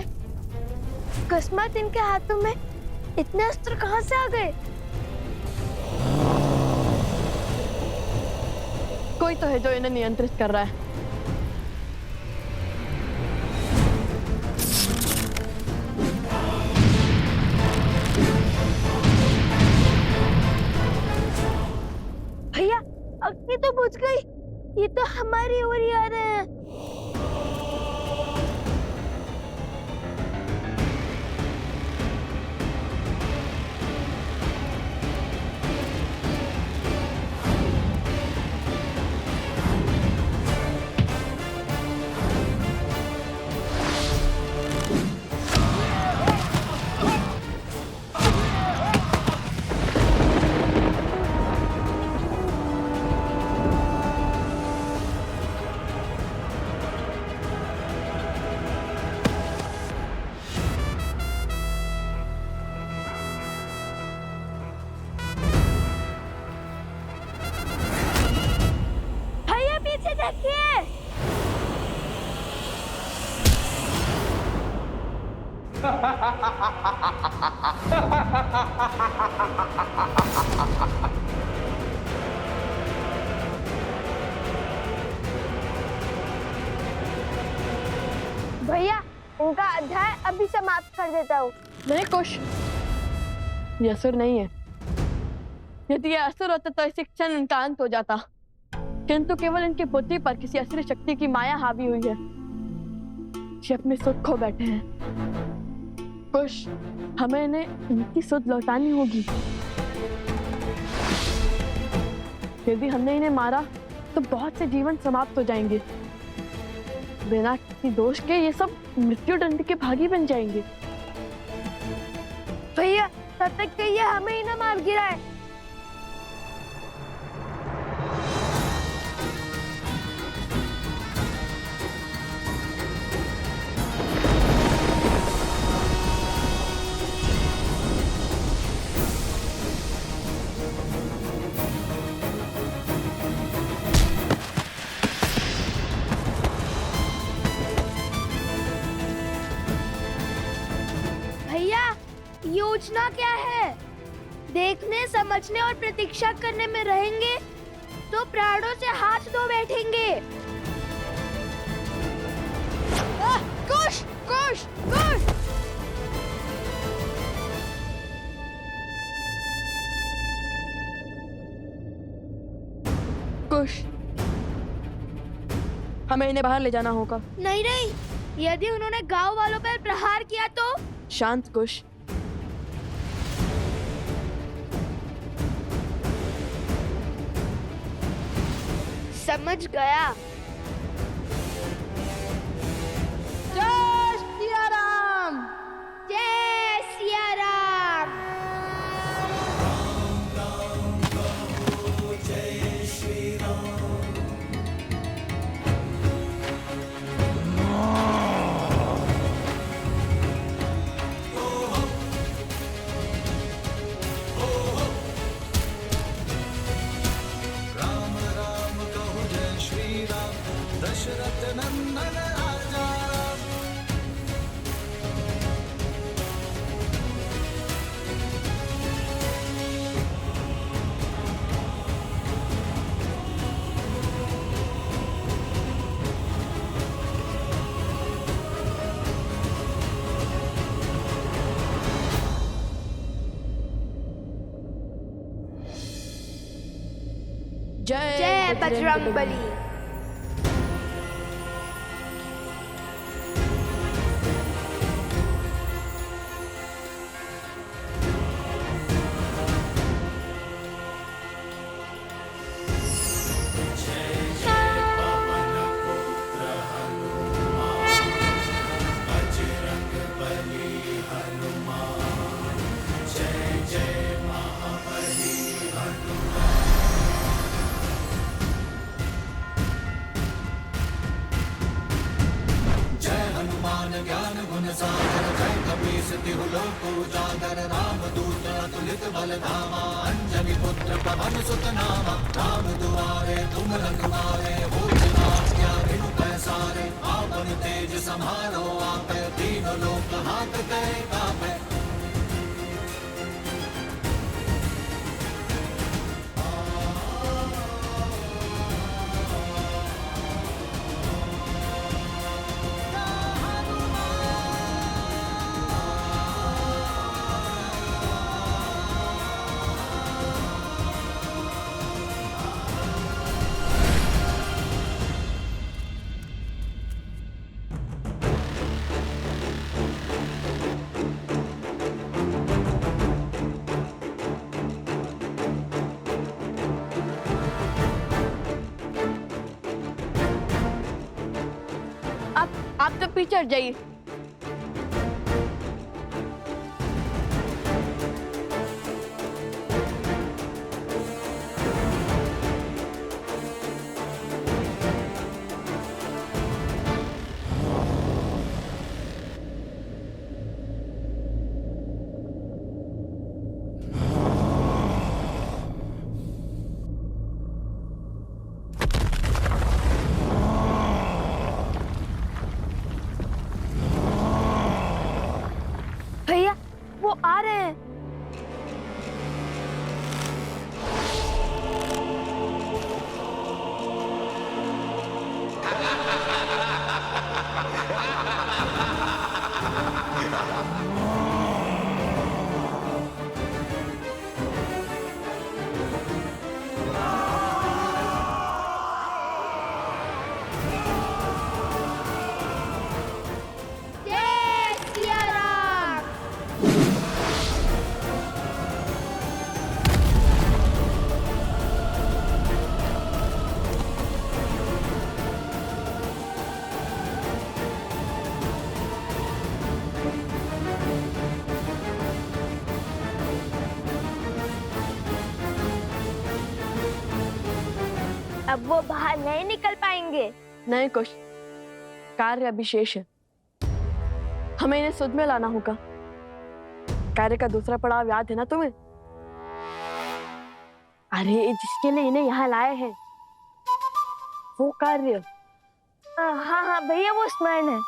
अकस्मात इनके हाथों में इतने अस्त्र कहाँ से आ गए? कोई तो है जो इन्हें नियंत्रित कर रहा है। भैया अग्नि तो बुझ गई, ये तो हमारी ओर ही आ रहे हैं। पीछे देखिए। भैया उनका अध्याय अभी समाप्त कर देता हूँ। नहीं कुश, ये असुर नहीं है। यदि ये असुर होता तो इसी क्षण इनका अंत हो जाता, किंतु केवल इनकी बुद्धि पर किसी असुर शक्ति की माया हावी हुई है। ये अपने सुध खो बैठे हैं। कुश, हमें इन्हें इनकी सुध लौटानी होगी। यदि हमने इन्हें मारा तो बहुत से जीवन समाप्त हो जाएंगे। बिना किसी दोष के ये सब मृत्यु दंड के भागी बन जाएंगे। भैया तब तक के ये हमें ही ना मार गिराए। योजना क्या है? देखने, समझने और प्रतीक्षा करने में रहेंगे तो प्राणों से हाथ धो बैठेंगे। कुश, कुश, कुश। कुश, हमें इन्हें बाहर ले जाना होगा। नहीं नहीं, यदि उन्होंने गांव वालों पर प्रहार किया तो? शांत कुश। समझ गया। जय सिया राम। जय सिया राम। जय श्री राम। दशरथ नंदन राजा। जय बजरंगबली। ज्ञान गुण सागर जय कपीस तिहु लोक उजागर राम दूत अतुलित बल धामा अंजनी पुत्र पवन सुत नामा राम दुआरे तुम रखवारे हो क्या बिनु पैसा पवन तेज समारो आपे, तीनों लोक हाथ करे कापे। आप तो पीछे हट जाइए। भैया वो आ रहे हैं। अब वो बाहर नहीं निकल पाएंगे। नहीं कुछ कार्य अभी शेष है, हमें इन्हें सुध में लाना होगा। कार्य का दूसरा पड़ाव याद है ना तुम्हें? अरे जिसके लिए इन्हें यहाँ लाए हैं वो कार्य। हाँ हाँ भैया वो स्मरण है।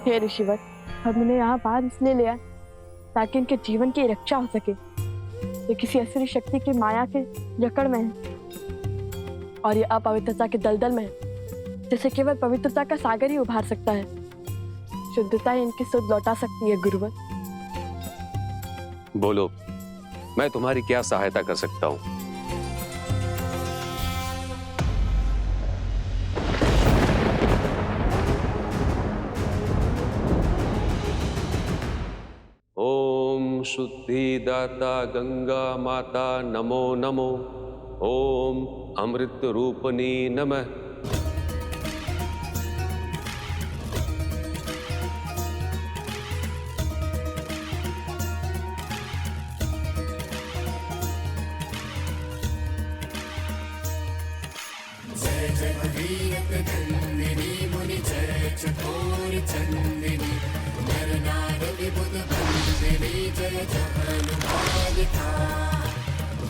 हे ऋषिवर, हम इन्हें यहाँ बाहर इसलिए ले आए ताकि इनके जीवन की रक्षा हो सके। ये किसी असुरी शक्ति की माया के जकड़ में है और ये अपवित्रता के दलदल में है, जिसे केवल पवित्रता का सागर ही उभार सकता है। शुद्धता ही इनकी सुध लौटा सकती है गुरुवर। बोलो, मैं तुम्हारी क्या सहायता कर सकता हूँ? ओम शुद्धिदाता गंगा माता नमो नमो। ओम अमृत रूपनी नमः। जय जय भगीरथ नंदिनी मुनि जय चकोर चंदिनी नर नार विबुध बंदिनी जय जगन्नाथ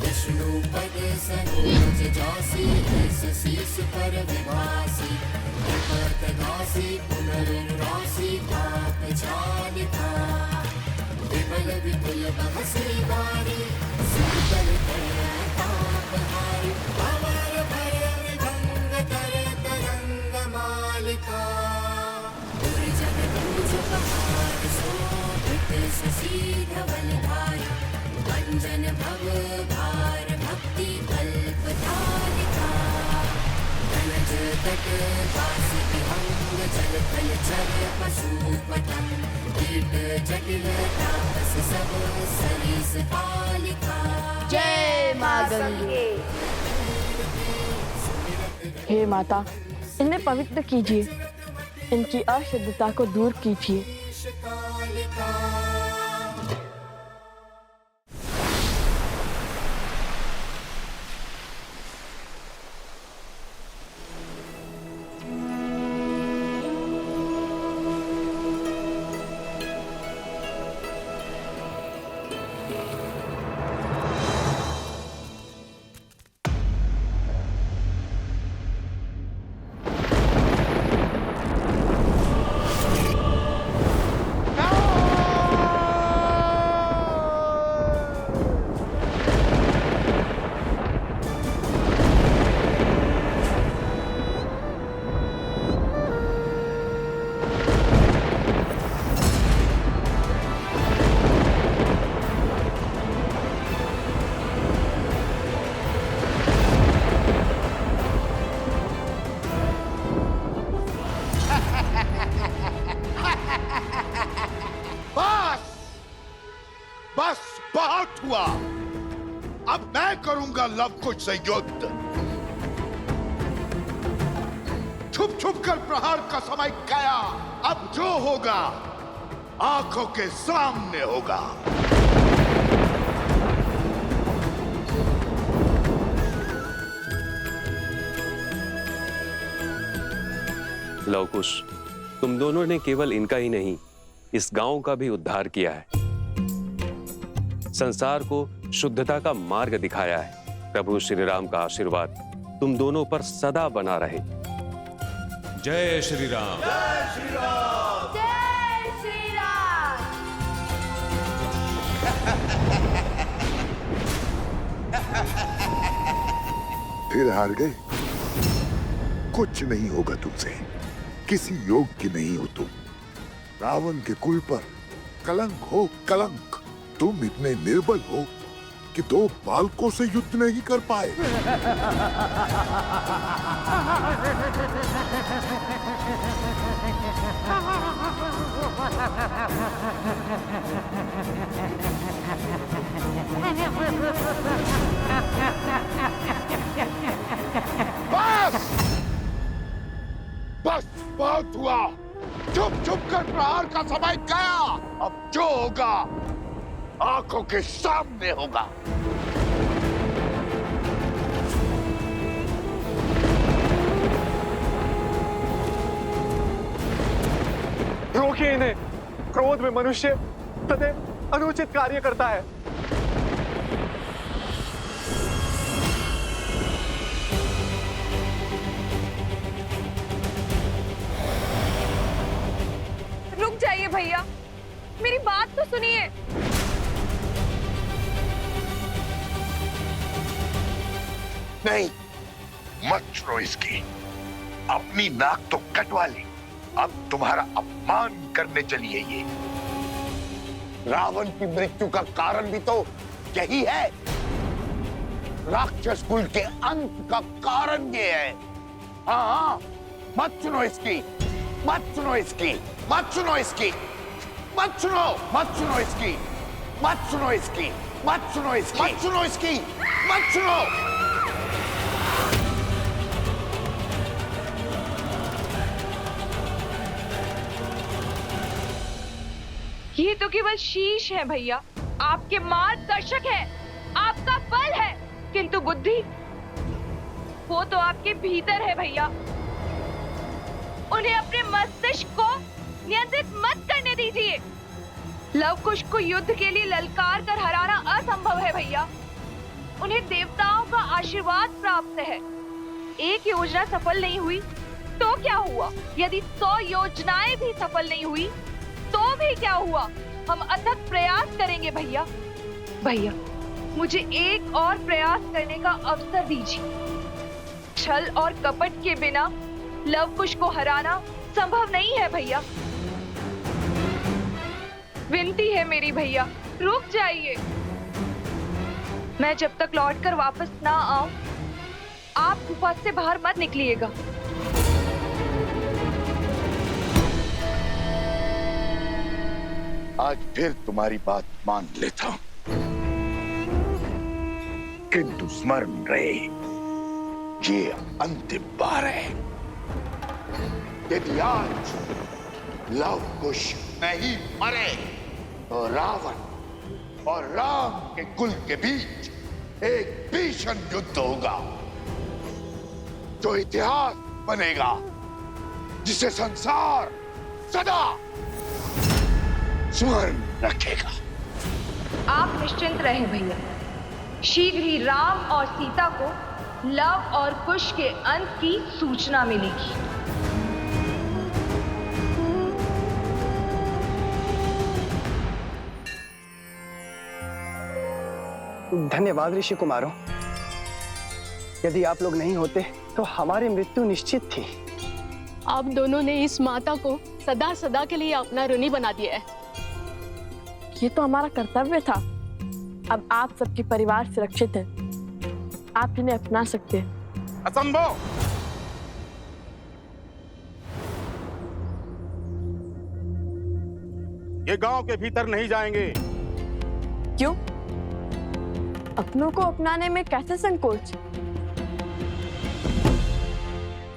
विष्णु पद सरोज जासी इस शीस पर विवासी विपत घासी पुनर्रासी पाप चालिका विमल विपुल बहसी वारी शीतल ताप हारी अमर भय विभंग कर तरंग मालिका जग दूज पहाड़ शोभित शशि धवल धारी अंजन भव भार भक्ति कल्प धारिका धनज तट वासी विहंग जल थल चर पशु पतंग कीट जटिल तापस सब सरीस पालिका। जय मां गंगे। हे माता, इन्हें पवित्र कीजिए, इनकी अशुद्धता को दूर कीजिए। हुआ। अब मैं करूंगा लव कुश से युद्ध। छुप छुप कर प्रहार का समय गया। अब जो होगा आंखों के सामने होगा। लव कुश, तुम दोनों ने केवल इनका ही नहीं, इस गांव का भी उद्धार किया है, संसार को शुद्धता का मार्ग दिखाया है। प्रभु श्री राम का आशीर्वाद तुम दोनों पर सदा बना रहे। जय श्री राम। जय श्री राम। जय श्री राम। फिर हार गए। कुछ नहीं होगा तुमसे, किसी योग की नहीं हो तुम। रावण के कुल पर कलंक हो कलंक। तुम इतने निर्बल हो कि 2 बालकों से युद्ध नहीं कर पाए। बस बस बहुत हुआ। चुप चुप कर प्रहार का समय गया। अब जो होगा आंखों के सामने होगा। रोकिए इन्हें। क्रोध में मनुष्य सदैव अनुचित कार्य करता है। रुक जाइए भैया, मेरी बात तो सुनिए। नहीं, मत सुनो इसकी। अपनी नाक तो कटवा ली। अब तुम्हारा अपमान करने चली है ये। रावण की मृत्यु का कारण भी तो यही है। राक्षस कुल के अंत का कारण ये है। हाँ, मत सुनो इसकी, मत सुनो इसकी, मत सुनो इसकी, मत सुनो, मत सुनो इसकी, मत सुनो इसकी, मत सुनो इसकी, मत सुनो इसकी, मत सुनो। ये तो केवल शीश है भैया, आपके मार्गदर्शक है, आपका बल है, किंतु बुद्धि वो तो आपके भीतर है भैया। उन्हें अपने मस्तिष्क को नियंत्रित मत करने दीजिए। लव कुश को युद्ध के लिए ललकार कर हराना असंभव है भैया। उन्हें देवताओं का आशीर्वाद प्राप्त है। एक योजना सफल नहीं हुई तो क्या हुआ? यदि 100 योजनाएं भी सफल नहीं हुई तो भी क्या हुआ? हम अथक प्रयास करेंगे भैया। भैया, मुझे एक और प्रयास करने का अवसर दीजिए। छल और कपट के बिना लव कुश को हराना संभव नहीं है भैया। विनती है मेरी भैया, रुक जाइए। मैं जब तक लौटकर वापस ना आऊं, आप गुफा से बाहर मत निकलिएगा। आज फिर तुम्हारी बात मान लेता हूं, किंतु स्मरण रहे, ये अंतिम बार है। यदि आज लव कुश नहीं मरे तो रावण और राम के कुल के बीच एक भीषण युद्ध होगा जो इतिहास बनेगा, जिसे संसार सदा स्मरण रखेगा। आप निश्चिंत रहें भैया, शीघ्र ही राम और सीता को लव और कुश के अंत की सूचना मिलेगी। धन्यवाद ऋषि कुमारों। यदि आप लोग नहीं होते तो हमारी मृत्यु निश्चित थी। आप दोनों ने इस माता को सदा सदा के लिए अपना ऋणी बना दिया है। ये तो हमारा कर्तव्य था। अब आप सबके परिवार सुरक्षित है, आप इन्हें अपना सकते हैं। असंभव। ये गांव के भीतर नहीं जाएंगे। क्यों? अपनों को अपनाने में कैसे संकोच?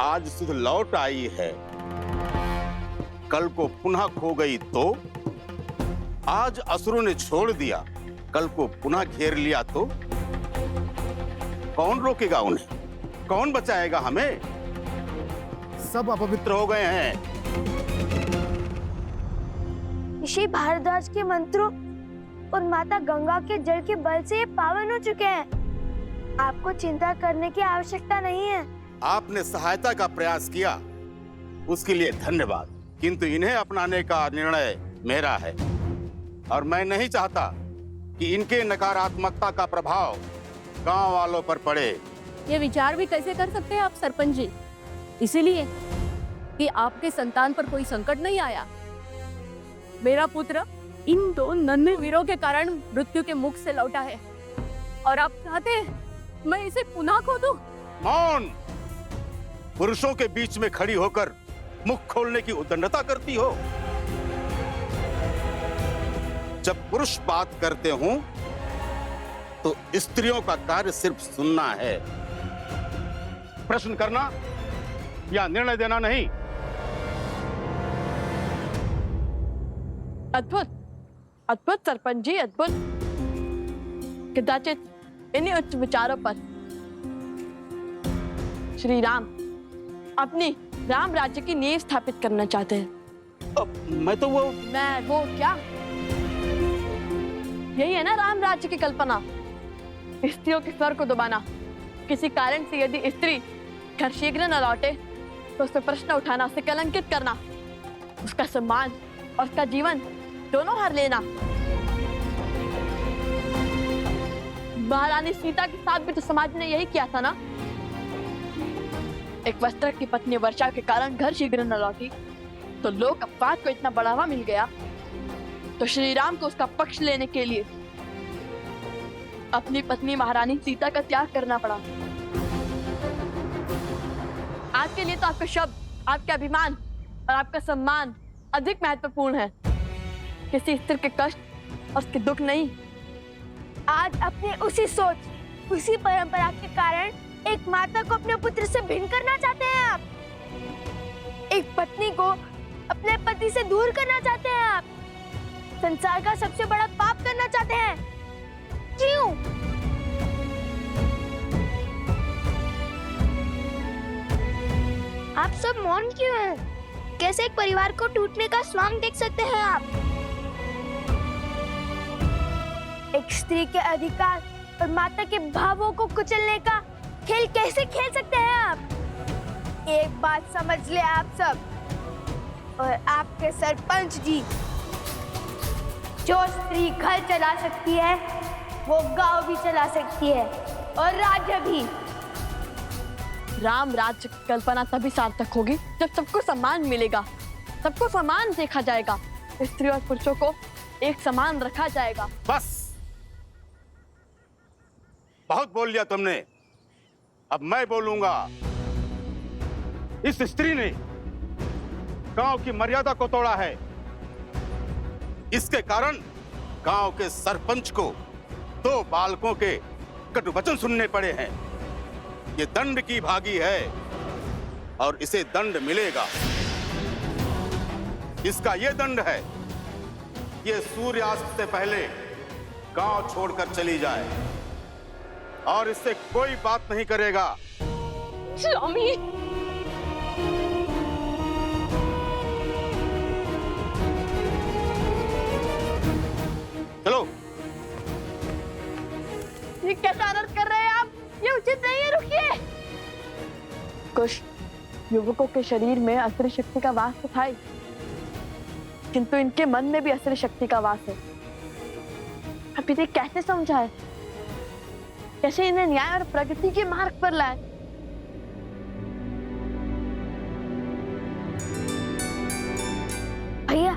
आज सुध लौट आई है, कल को पुनः खो गई तो? आज असुरों ने छोड़ दिया, कल को पुनः घेर लिया तो? कौन रोकेगा उन्हें? कौन बचाएगा हमें? सब अपवित्र हो गए हैं। ऋषि भारद्वाज के मंत्रों और माता गंगा के जल के बल से ये पावन हो चुके हैं। आपको चिंता करने की आवश्यकता नहीं है। आपने सहायता का प्रयास किया, उसके लिए धन्यवाद, किंतु इन्हें अपनाने का निर्णय मेरा है और मैं नहीं चाहता कि इनके नकारात्मकता का प्रभाव गांव वालों पर पड़े। ये विचार भी कैसे कर सकते हैं आप सरपंच जी? इसीलिए कि आपके संतान पर कोई संकट नहीं आया। मेरा पुत्र इन दो नन्हे वीरों के कारण मृत्यु के मुख से लौटा है और आप चाहते हैं मैं इसे पुनः खो दूं? मौन! पुरुषों के बीच में खड़ी होकर मुख खोलने की उद्दंडता करती हो। जब पुरुष बात करते हों तो स्त्रियों का कार्य सिर्फ सुनना है, प्रश्न करना या निर्णय देना नहीं। अद्भुत, अद्भुत सरपंच जी, अद्भुत। कदाचित इन्हीं उच्च विचारों पर श्री राम अपनी राम राज्य की नींव स्थापित करना चाहते हैं। मैं तो वो क्या? यही है ना राम राज्य की कल्पना? स्त्रियों के स्वर को दबाना। किसी कारण से यदि स्त्री घर शीघ्र न लौटे तो उस पर प्रश्न उठाना, उसे कलंकित करना, उसका सम्मान और उसका जीवन दोनों हर लेना। महारानी सीता के साथ भी तो समाज ने यही किया था ना। एक वस्त्र की पत्नी वर्षा के कारण घर शीघ्र न लौटी तो लोक अपवाद को इतना बढ़ावा मिल गया तो श्री राम को उसका पक्ष लेने के लिए अपनी पत्नी महारानी सीता का त्याग करना पड़ा। आज के लिए तो आपके शब्द, आपके अभिमान और आपका सम्मान अधिक महत्वपूर्ण है, किसी स्त्री के कष्ट और उसके दुख नहीं। आज अपने उसी सोच, उसी परंपरा के कारण एक माता को अपने पुत्र से भिन्न करना चाहते हैं आप। एक पत्नी को अपने पति से दूर करना चाहते हैं आप। संसार का सबसे बड़ा पाप करना चाहते हैं। क्यों? आप सब मौन क्यों हैं? कैसे एक परिवार को टूटने का स्वांग देख सकते हैं आप? एक स्त्री के अधिकार और माता के भावों को कुचलने का खेल कैसे खेल सकते हैं आप? एक बात समझ ले आप सब और आपके सरपंच जी, जो स्त्री घर चला सकती है वो गांव भी चला सकती है और राज्य भी। राम राज्य की कल्पना तभी सार्थक होगी जब सबको सम्मान मिलेगा, सबको समान देखा जाएगा, स्त्री और पुरुषों को एक समान रखा जाएगा। बस, बहुत बोल लिया तुमने, अब मैं बोलूंगा। इस स्त्री ने गांव की मर्यादा को तोड़ा है। इसके कारण गांव के सरपंच को 2 बालकों के कटु वचन सुनने पड़े हैं। ये दंड की भागी है और इसे दंड मिलेगा। इसका ये दंड है, ये सूर्यास्त से पहले गांव छोड़कर चली जाए और इससे कोई बात नहीं करेगा। स्वामी, चलो। ये कैसा अनर्थ कर रहे हैं आप? ये उचित नहीं है, रुकिए। कुछ युवकों के शरीर में असुरी शक्ति का वास तो था ही, किंतु इनके मन में भी असुरी शक्ति का वास है। अब इन्हें कैसे समझाए, कैसे इन्हें न्याय और प्रगति के मार्ग पर लाए? भैया,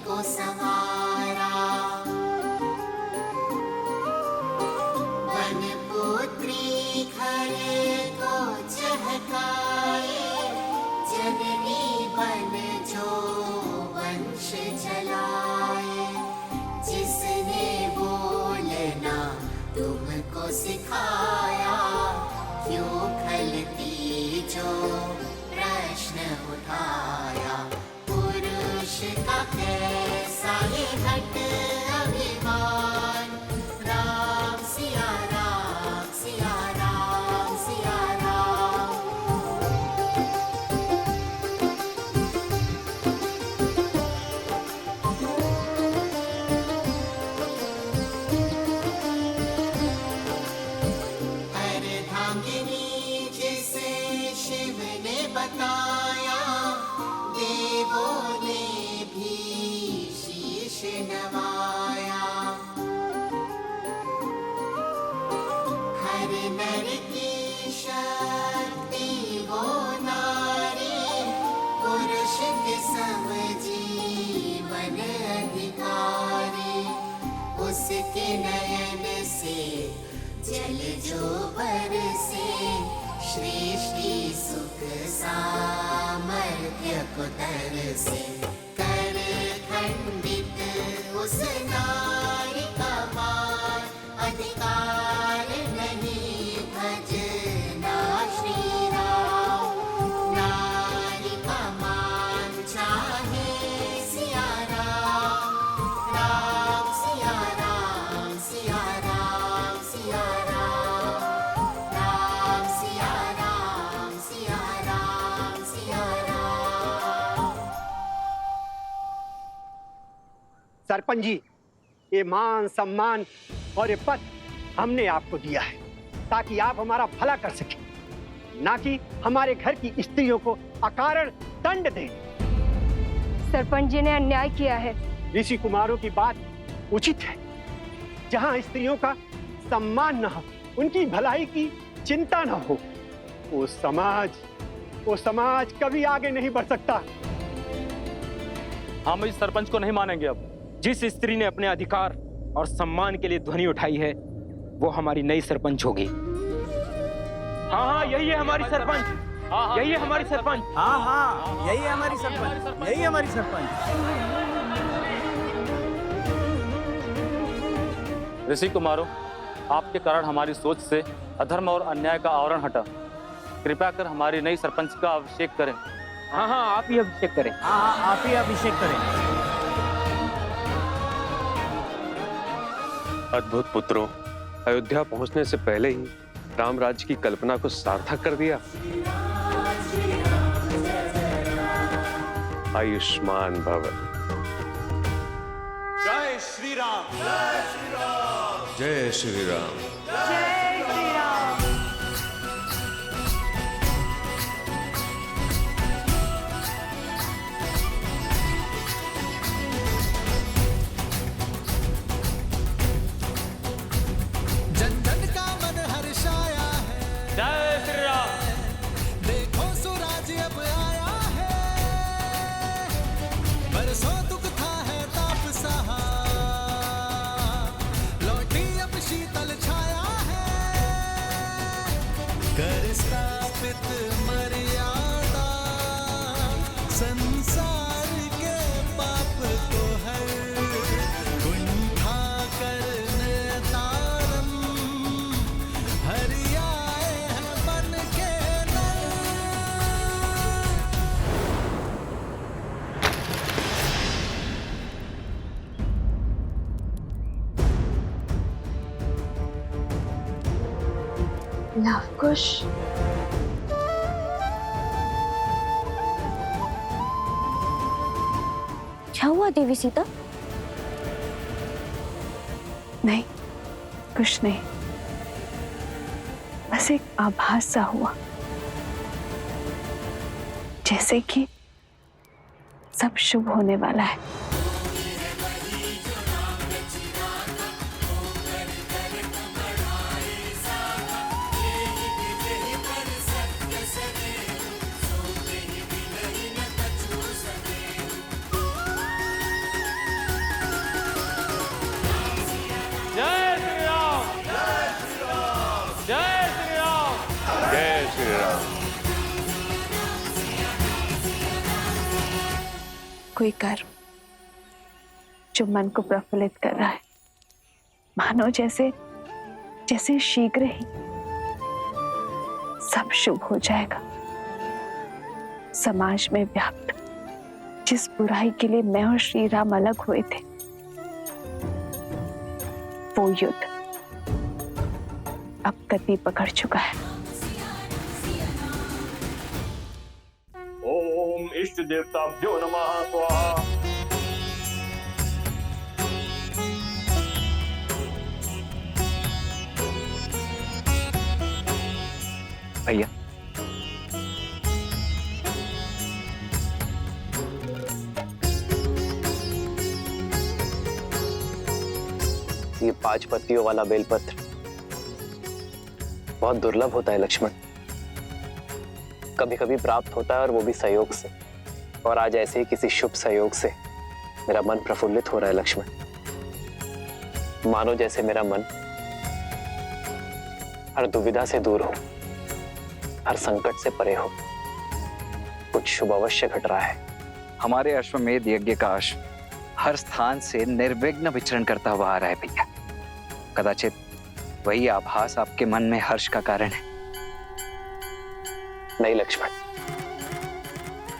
को संवारा। वन पुत्री खरे को चहकाए, जननी बन जो वंश चलाए। जिसने बोलना तुमको सिखाया, क्यों खलती जो प्रश्न उठाया। पुरुष का कैसा ये हट अभिमान, राम सिया राम सिया राम सिया राम। अर्धांगिनी जिसे शिव ने बताया, देवों ने भी शीश नवाया। हर नर की शक्ति वो नारी, पुरुष के सम जीवन अधिकारी। उसके नयन से जल जो बरसे, सृष्टि सुख सामर्थ्य को तरसे। कर खंडित उस नारी का मान, अधिकार नहीं भजना श्री राम। नारी का मान चाहे सिया राम, राम सिया राम सिया राम सिया राम, राम सिया राम सिया राम सिया राम। सरपंच जी, ये मान सम्मान और ये पद हमने आपको दिया है ताकि आप हमारा भला कर सकें, ना कि हमारे घर की स्त्रियों को अकारण दंड दें। सरपंच जी ने अन्याय किया है। ऋषि कुमारों की बात उचित है। जहां स्त्रियों का सम्मान न हो, उनकी भलाई की चिंता न हो, वो समाज कभी आगे नहीं बढ़ सकता। हम इस सरपंच को नहीं मानेंगे। अब जिस स्त्री ने अपने अधिकार और सम्मान के लिए ध्वनि उठाई है, वो हमारी नई सरपंच होगी। हाँ, यही है हमारी सरपंच। यही है हमारी सरपंच। हाँ, यही है हमारी सरपंच। यही हमारी सरपंच। ऋषि कुमारों, आपके कारण हमारी सोच से अधर्म और अन्याय का आवरण हटा। कृपया कर हमारी नई सरपंच का अभिषेक करें। हाँ, आप ही अभिषेक करें। हाँ, आप ही अभिषेक करें। अद्भुत पुत्रों, अयोध्या पहुंचने से पहले ही राम राज्य की कल्पना को सार्थक कर दिया। आयुष्मान भव। जय श्री राम, जय श्री राम, जय श्री राम। जय श्री राम। जन जन का मन हर्षाया है, जय श्री राम। देखो सुराज अब आया है। बरसों दुख था है ताप सहा, लौटी अब शीतल छाया है। कर स्थापित मर्यादा, संसार के पाप को हर कुंठा करने तारम। हरि आए हैं बन के नर। लवकुश, क्या हुआ देवी सीता? नहीं, कुछ नहीं, बस एक आभास सा हुआ, जैसे कि सब शुभ होने वाला है। कोई कर्म जो मन को प्रफुल्लित कर रहा है, मानो जैसे जैसे शीघ्र ही सब शुभ हो जाएगा। समाज में व्याप्त जिस बुराई के लिए मैं और श्री राम अलग हुए थे, वो युद्ध अब गति पकड़ चुका है। ओम इष्ट देवताभ्यो नमः स्वाहा। भैया ये 5 पत्तियों वाला बेलपत्र बहुत दुर्लभ होता है लक्ष्मण। कभी कभी प्राप्त होता है और वो भी सहयोग से, और आज ऐसे ही किसी शुभ सहयोग से मेरा मन प्रफुल्लित हो रहा है लक्ष्मण। मानो जैसे मेरा मन हर दुविधा से दूर हो, हर संकट से परे हो। कुछ शुभ अवश्य घट रहा है। हमारे अश्वमेध यज्ञ का अश्व हर स्थान से निर्विघ्न विचरण करता हुआ आ रहा है भैया। कदाचित वही आभास आपके मन में हर्ष का कारण है। नहीं लक्ष्मण,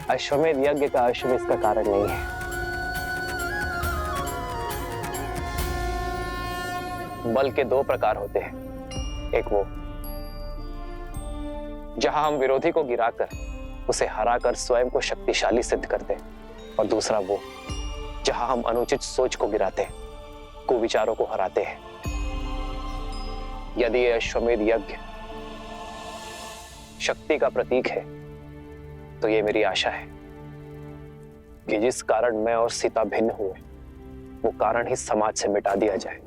अश्वमेध यज्ञ का अश्व इसका कारण नहीं है। बल के 2 प्रकार होते हैं। एक वो जहां हम विरोधी को गिराकर उसे हराकर स्वयं को शक्तिशाली सिद्ध करते हैं, और दूसरा वो जहां हम अनुचित सोच को गिराते हैं, कुविचारों को हराते हैं। यदि यह अश्वमेध यज्ञ शक्ति का प्रतीक है, तो ये मेरी आशा है कि जिस कारण मैं और सीता भिन्न हुए, वो कारण ही समाज से मिटा दिया जाए।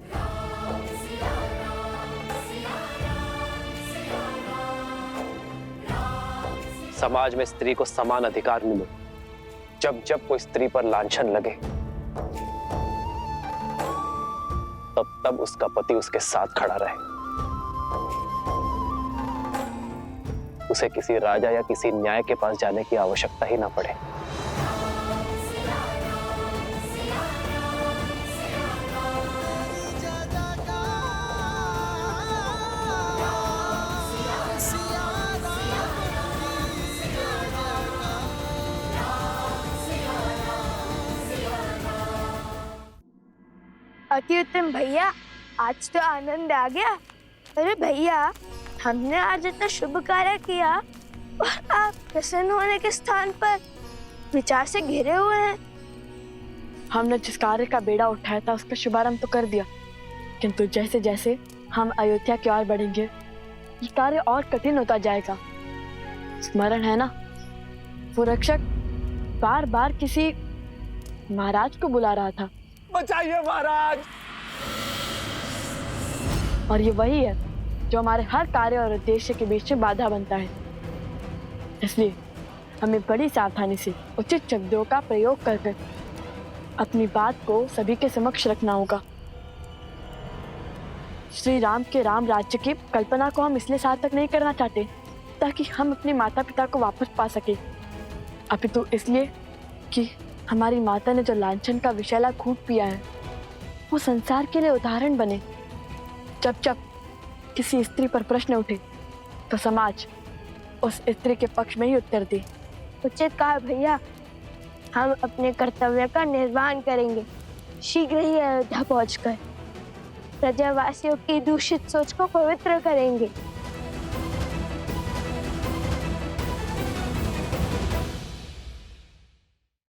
समाज में स्त्री को समान अधिकार मिले। जब जब कोई स्त्री पर लांछन लगे, तब तब उसका पति उसके साथ खड़ा रहे। उसे किसी राजा या किसी न्याय के पास जाने की आवश्यकता ही ना पड़े। अति उत्तम भैया, आज तो आनंद आ गया। अरे भैया, हमने आज इतना शुभ कार्य किया और आप प्रसन्न होने के स्थान पर विचार से घिरे हुए हैं। हमने जिस कार्य का बेड़ा उठाया था उसका शुभारंभ तो कर दिया, किंतु जैसे जैसे हम अयोध्या की ओर बढ़ेंगे, ये कार्य और कठिन होता जाएगा। स्मरण है ना, वो रक्षक बार बार किसी महाराज को बुला रहा था। बचाइए महाराज। और ये वही है जो हमारे हर कार्य और उद्देश्य के बीच में बाधा बनता है। इसलिए हमें बड़ी सावधानी से उचित शब्दों का प्रयोग करके अपनी बात को सभी के समक्ष रखना होगा। श्री राम के राम राज्य की कल्पना को हम इसलिए सार्थक नहीं करना चाहते ताकि हम अपने माता पिता को वापस पा सके, अपितु इसलिए कि हमारी माता ने जो लांछन का विषैला घूंट पिया है, वो संसार के लिए उदाहरण बने। जब जब किसी स्त्री पर प्रश्न उठे तो समाज उस स्त्री के पक्ष में ही उत्तर दे। उचित कहा भैया, हम अपने कर्तव्य का निर्वहन करेंगे। शीघ्र ही अयोध्या पहुंचकर प्रजावासियों की दूषित सोच को पवित्र करेंगे।